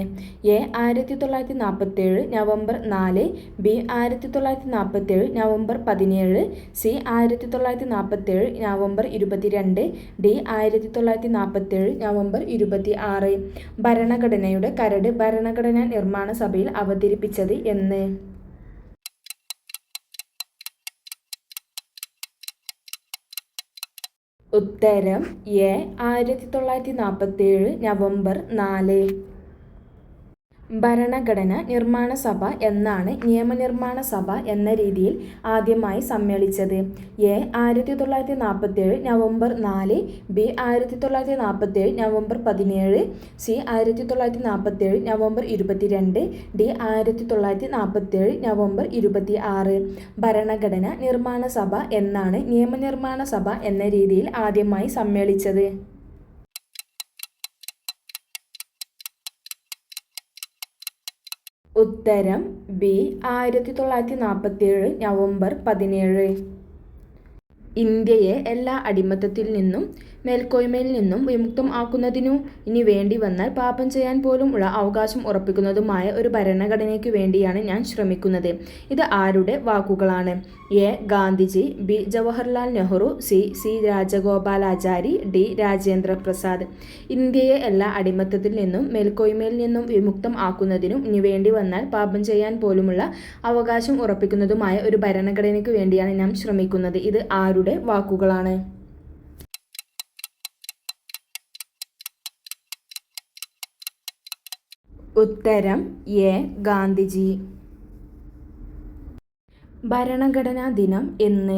A 1947 November 4, B 1947 November 17, C 1947 November 22, D 1947 November 26. ഭരണഘടനയുടെ കരട് ഭരണഘടനാ നിർമ്മാണ സഭയിൽ അവതരിപ്പിച്ചത് എന്ന്? ഉത്തരം എ 1947 നവംബർ 4. ഭരണഘടന നിർമ്മാണ സഭ എന്നാണ് നിയമനിർമ്മാണ സഭ എന്ന രീതിയിൽ ആദ്യമായി സമ്മേളിച്ചത്? A 1947 November 4, B 1947 November 17, C 1947 November 22, D 1947 November 26. ഭരണഘടന നിർമ്മാണ സഭ എന്നാണ് നിയമനിർമ്മാണ സഭ എന്ന രീതിയിൽ ആദ്യമായി സമ്മേളിച്ചത്? ഉത്തരം ബി 1947 നവംബർ 17. ഇന്ത്യയെ എല്ലാ അടിമത്തത്തിൽ നിന്നും മേൽക്കോയ്മയിൽ നിന്നും വിമുക്തം ആക്കുന്നതിനു ഇനി വേണ്ടി വന്നാൽ പാപം ചെയ്യാൻ പോലും ഉള്ള അവകാശം ഉറപ്പിക്കുന്നതുമായ ഒരു ഭരണഘടനയ്ക്കു വേണ്ടിയാണ് ഞാൻ ശ്രമിക്കുന്നത്. ഇത് ആരുടെ വാക്കുകളാണ്? A Gandhiji, B Jawaharlal Nehru, C C Rajagopalachari, D Rajendra Prasad. ഇന്ത്യയെ എല്ലാ അടിമത്തത്തിൽ നിന്നും മേൽക്കോയ്മയിൽ നിന്നും വിമുക്തം ആക്കുന്നതിനും ഇനി വേണ്ടി വന്നാൽ പാപം ചെയ്യാൻ പോലുമുള്ള അവകാശം ഉറപ്പിക്കുന്നതുമായ ഒരു ഭരണഘടനയ്ക്കു വേണ്ടിയാണ് ഞാൻ ശ്രമിക്കുന്നത്. ഇത് ആരുടെ വാക്കുകളാണ്? ഉത്തരം എ ഗാന്ധിജി. ഭരണഘടനാ ദിനം എന്ന്?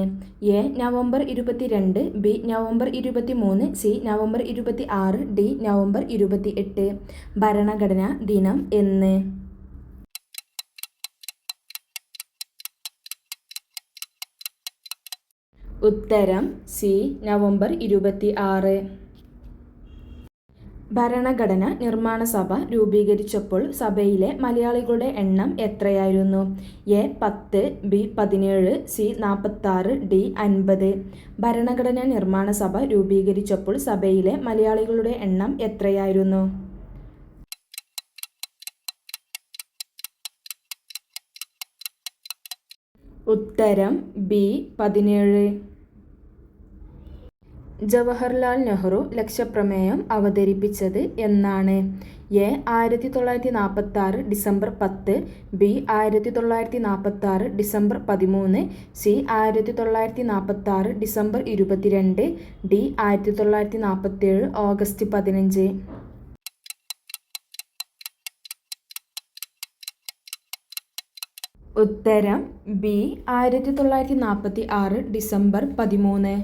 A November 22, B November 23, C November 26, D November 28. ഭരണഘടനാ ദിനം എന്ന്? ഉത്തരം സി നവംബർ 26. ഭരണഘടന നിർമ്മാണ സഭ രൂപീകരിച്ചപ്പോൾ സഭയിലെ മലയാളികളുടെ എണ്ണം എത്രയായിരുന്നു? A 10, B 17, C 46, D 50. ഭരണഘടനാ നിർമ്മാണ സഭ രൂപീകരിച്ചപ്പോൾ സഭയിലെ മലയാളികളുടെ എണ്ണം എത്രയായിരുന്നു? ഉത്തരം ബി 17. ജവഹർലാൽ നെഹ്റു ലക്ഷ്യപ്രമേയം അവതരിപ്പിച്ചത് എന്നാണ്? A 1946 December 10, B 1946 December 13, C 1946 December 22, D 1947 August 15. ഉത്തരം ബി 1946 ഡിസംബർ 13.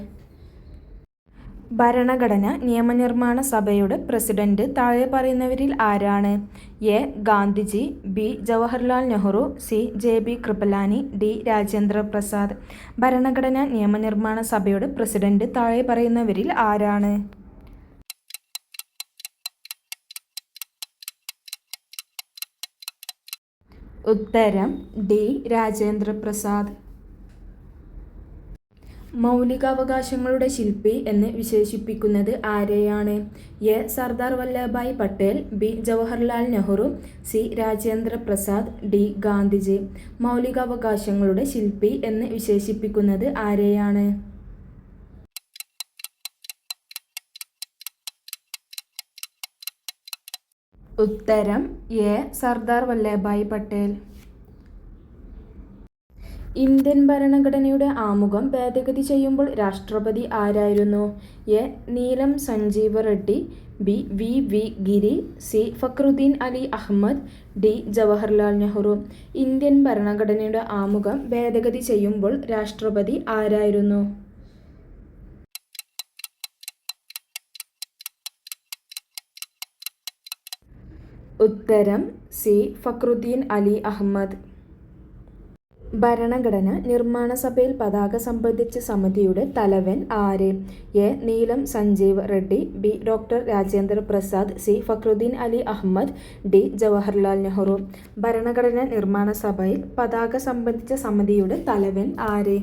ഭരണഘടന നിയമനിർമ്മാണ സഭയുടെ പ്രസിഡന്റ് താഴെ പറയുന്നവരിൽ ആരാണ്? A Gandhiji, B Jawaharlal Nehru, C J B. Kripalani, D Rajendra Prasad. ഭരണഘടന നിയമനിർമ്മാണ സഭയുടെ പ്രസിഡന്റ് താഴെ പറയുന്നവരിൽ ആരാണ്? ഉത്തരം ഡി രാജേന്ദ്ര പ്രസാദ്. മൗലികാവകാശങ്ങളുടെ ശില്പി എന്ന് വിശേഷിപ്പിക്കുന്നത് ആരെയാണ്? A Sardar Vallabhbhai Patel, B Jawaharlal Nehru, C Rajendra Prasad, D Gandhiji. മൗലികാവകാശങ്ങളുടെ ശില്പി എന്ന് വിശേഷിപ്പിക്കുന്നത് ആരെയാണ്? ഉത്തരം എ സർദാർ വല്ലഭായ് പട്ടേൽ. ഇന്ത്യൻ ഭരണഘടനയുടെ ആമുഖം ഭേദഗതി ചെയ്യുമ്പോൾ രാഷ്ട്രപതി ആരായിരുന്നു? A Neelam Sanjiva Reddy, B V Giri, C Fakhruddin Ali Ahmed, D Jawaharlal Nehru. Indian ഭരണഘടനയുടെ ആമുഖം ഭേദഗതി ചെയ്യുമ്പോൾ രാഷ്ട്രപതി ആരായിരുന്നു? ഉത്തരം സി ഫക്രുദ്ദീൻ അലി അഹമ്മദ്. ഭരണഘടന നിർമ്മാണ സഭയിൽ പതാക സംബന്ധിച്ച സമിതിയുടെ തലവൻ ആര്? A Neelam Sanjeev Reddy, B doctor Rajendra Prasad, C Fakhruddin Ali Ahmed, D Jawaharlal Nehru. ഭരണഘടന നിർമ്മാണ സഭയിൽ പതാക സംബന്ധിച്ച സമിതിയുടെ തലവൻ ആര്?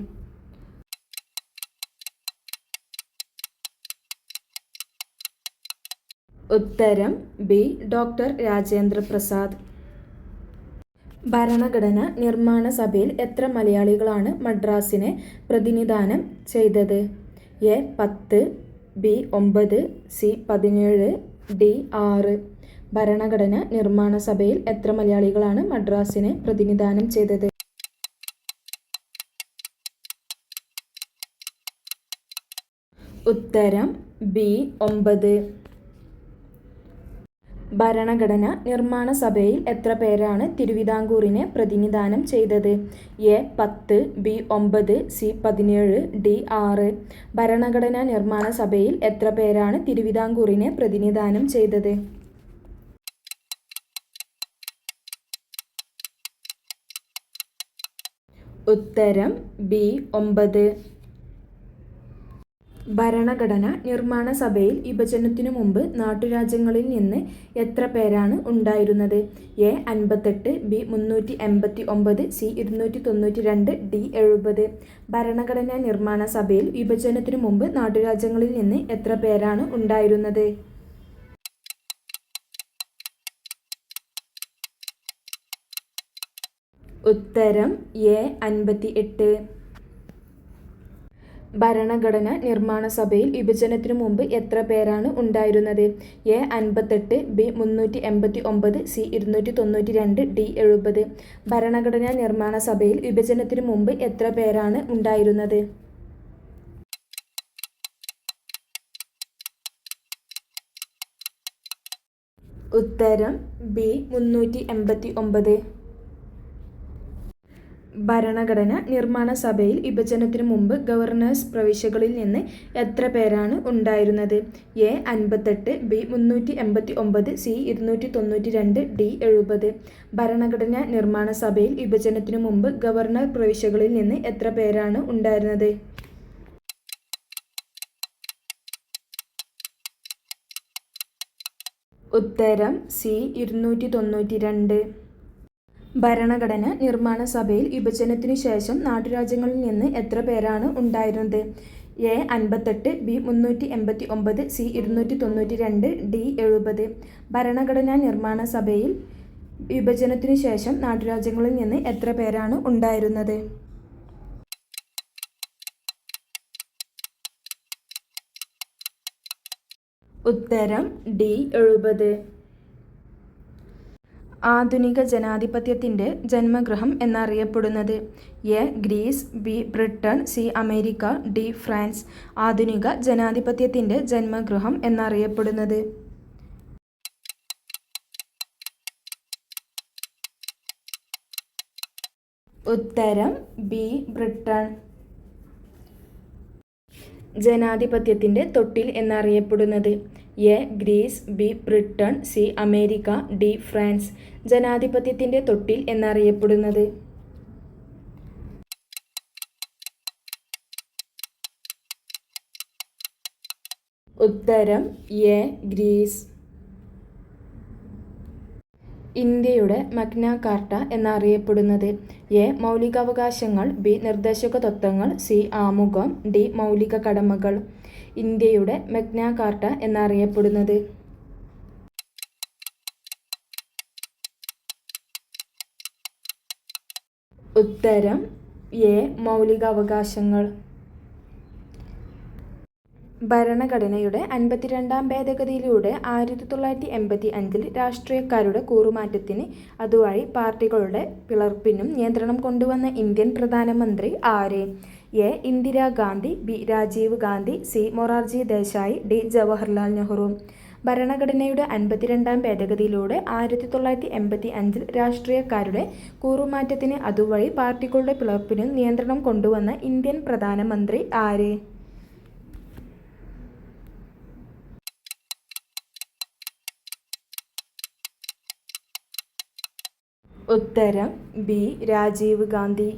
ഉത്തരം ബി ഡോക്ടർ രാജേന്ദ്ര പ്രസാദ്. ഭരണഘടന നിർമ്മാണ സഭയിൽ എത്ര മലയാളികളാണ് മദ്രാസിനെ പ്രതിനിധാനം ചെയ്തത്? A 10, B 9, C 17, D 6. ഭരണഘടന നിർമ്മാണ സഭയിൽ എത്ര മലയാളികളാണ് മദ്രാസിനെ പ്രതിനിധാനം ചെയ്തത്? ഉത്തരം ബി 9. ഭരണഘടന നിർമ്മാണ സഭയിൽ എത്ര പേരാണ് തിരുവിതാംകൂറിനെ പ്രതിനിധാനം ചെയ്തത്? A 10, B 9, C 17, D 6. ഭരണഘടനാ നിർമ്മാണ സഭയിൽ എത്ര പേരാണ് തിരുവിതാംകൂറിനെ പ്രതിനിധാനം ചെയ്തത്? ഉത്തരം ബി 9. ഭരണഘടന നിർമ്മാണ സഭയിൽ വിഭജനത്തിനു മുമ്പ് നാട്ടുരാജ്യങ്ങളിൽ നിന്ന് എത്ര പേരാണ് ഉണ്ടായിരുന്നത്? A 58, B 389, C 292, D 70. ഭരണഘടനാ നിർമ്മാണ സഭയിൽ വിഭജനത്തിനു മുമ്പ് നാട്ടുരാജ്യങ്ങളിൽ നിന്ന് എത്ര പേരാണ് ഉണ്ടായിരുന്നത്? ഉത്തരം എ 58. ഭരണഘടന നിർമ്മാണ സഭയിൽ വിഭജനത്തിനു മുമ്പ് എത്ര പേരാണ് ഉണ്ടായിരുന്നത്? A 58, B 389, C 292, D 70. ഭരണഘടനാ നിർമ്മാണ സഭയിൽ വിഭജനത്തിനു മുമ്പ് എത്ര പേരാണ് ഉണ്ടായിരുന്നത്? ഉത്തരം ബി 389. ഭരണഘടന നിർമ്മാണ സഭയിൽ വിഭജനത്തിനു മുമ്പ് ഗവർണേഴ്സ് പ്രവിശ്യകളിൽ നിന്ന് എത്ര പേരാണ് ഉണ്ടായിരുന്നത്? A 58, B 389, C 292, D 70. ഭരണഘടനാ നിർമ്മാണ സഭയിൽ വിഭജനത്തിനു മുമ്പ് ഗവർണർ പ്രവിശ്യകളിൽ നിന്ന് എത്ര പേരാണ് ഉണ്ടായിരുന്നത്? ഉത്തരം സി 292. ഭരണഘടന നിർമ്മാണ സഭയിൽ വിഭജനത്തിനു ശേഷം നാട്ടുരാജ്യങ്ങളിൽ നിന്ന് എത്ര പേരാണ് ഉണ്ടായിരുന്നത്? A 58, B 389, C 292, D 70. ഭരണഘടനാ നിർമ്മാണ സഭയിൽ വിഭജനത്തിനു ശേഷം നാട്ടുരാജ്യങ്ങളിൽ നിന്ന് എത്ര പേരാണ് ഉണ്ടായിരുന്നത്? ഉത്തരം ഡി 70. ആധുനിക ജനാധിപത്യത്തിൻ്റെ ജന്മഗൃഹം എന്നറിയപ്പെടുന്നത്? A Greece, B Britain, C America, D France. ആധുനിക ജനാധിപത്യത്തിൻ്റെ ജന്മഗൃഹം എന്നറിയപ്പെടുന്നത്? ഉത്തരം ബി ബ്രിട്ടൻ. ജനാധിപത്യത്തിൻ്റെ തൊട്ടിൽ എന്നറിയപ്പെടുന്നത്? A Greece, B Britain, C America, D France. ജനാധിപത്യത്തിൻ്റെ തൊട്ടിൽ എന്നറിയപ്പെടുന്നത്? ഉത്തരം എ ഗ്രീസ്. ഇന്ത്യയുടെ മഗ്ന കാർട്ട എന്നറിയപ്പെടുന്നത്? എ മൗലികാവകാശങ്ങൾ, ബി നിർദ്ദേശക തത്വങ്ങൾ, സി ആമുഖം, ഡി മൗലിക കടമകൾ. ഇന്ത്യയുടെ മഗ്ന കാർട്ട എന്നറിയപ്പെടുന്നത്? ഉത്തരം എ മൗലികാവകാശങ്ങൾ. ഭരണഘടനയുടെ 52-ാം ഭേദഗതിയിലൂടെ 1985 രാഷ്ട്രീയക്കാരുടെ കൂറുമാറ്റത്തിന് അതുവഴി പാർട്ടികളുടെ പിളർപ്പിനും നിയന്ത്രണം കൊണ്ടുവന്ന ഇന്ത്യൻ പ്രധാനമന്ത്രി ആര്? A Indira Gandhi, B Rajiv Gandhi, C Morarji Desai, D Jawaharlal Nehru. ഭരണഘടനയുടെ 52-ാം ഭേദഗതിയിലൂടെ 1985 രാഷ്ട്രീയക്കാരുടെ കൂറുമാറ്റത്തിന് അതുവഴി പാർട്ടികളുടെ പിളർപ്പിനും നിയന്ത്രണം കൊണ്ടുവന്ന ഇന്ത്യൻ പ്രധാനമന്ത്രി ആര്? ഉത്തരം ബി രാജീവ് ഗാന്ധി.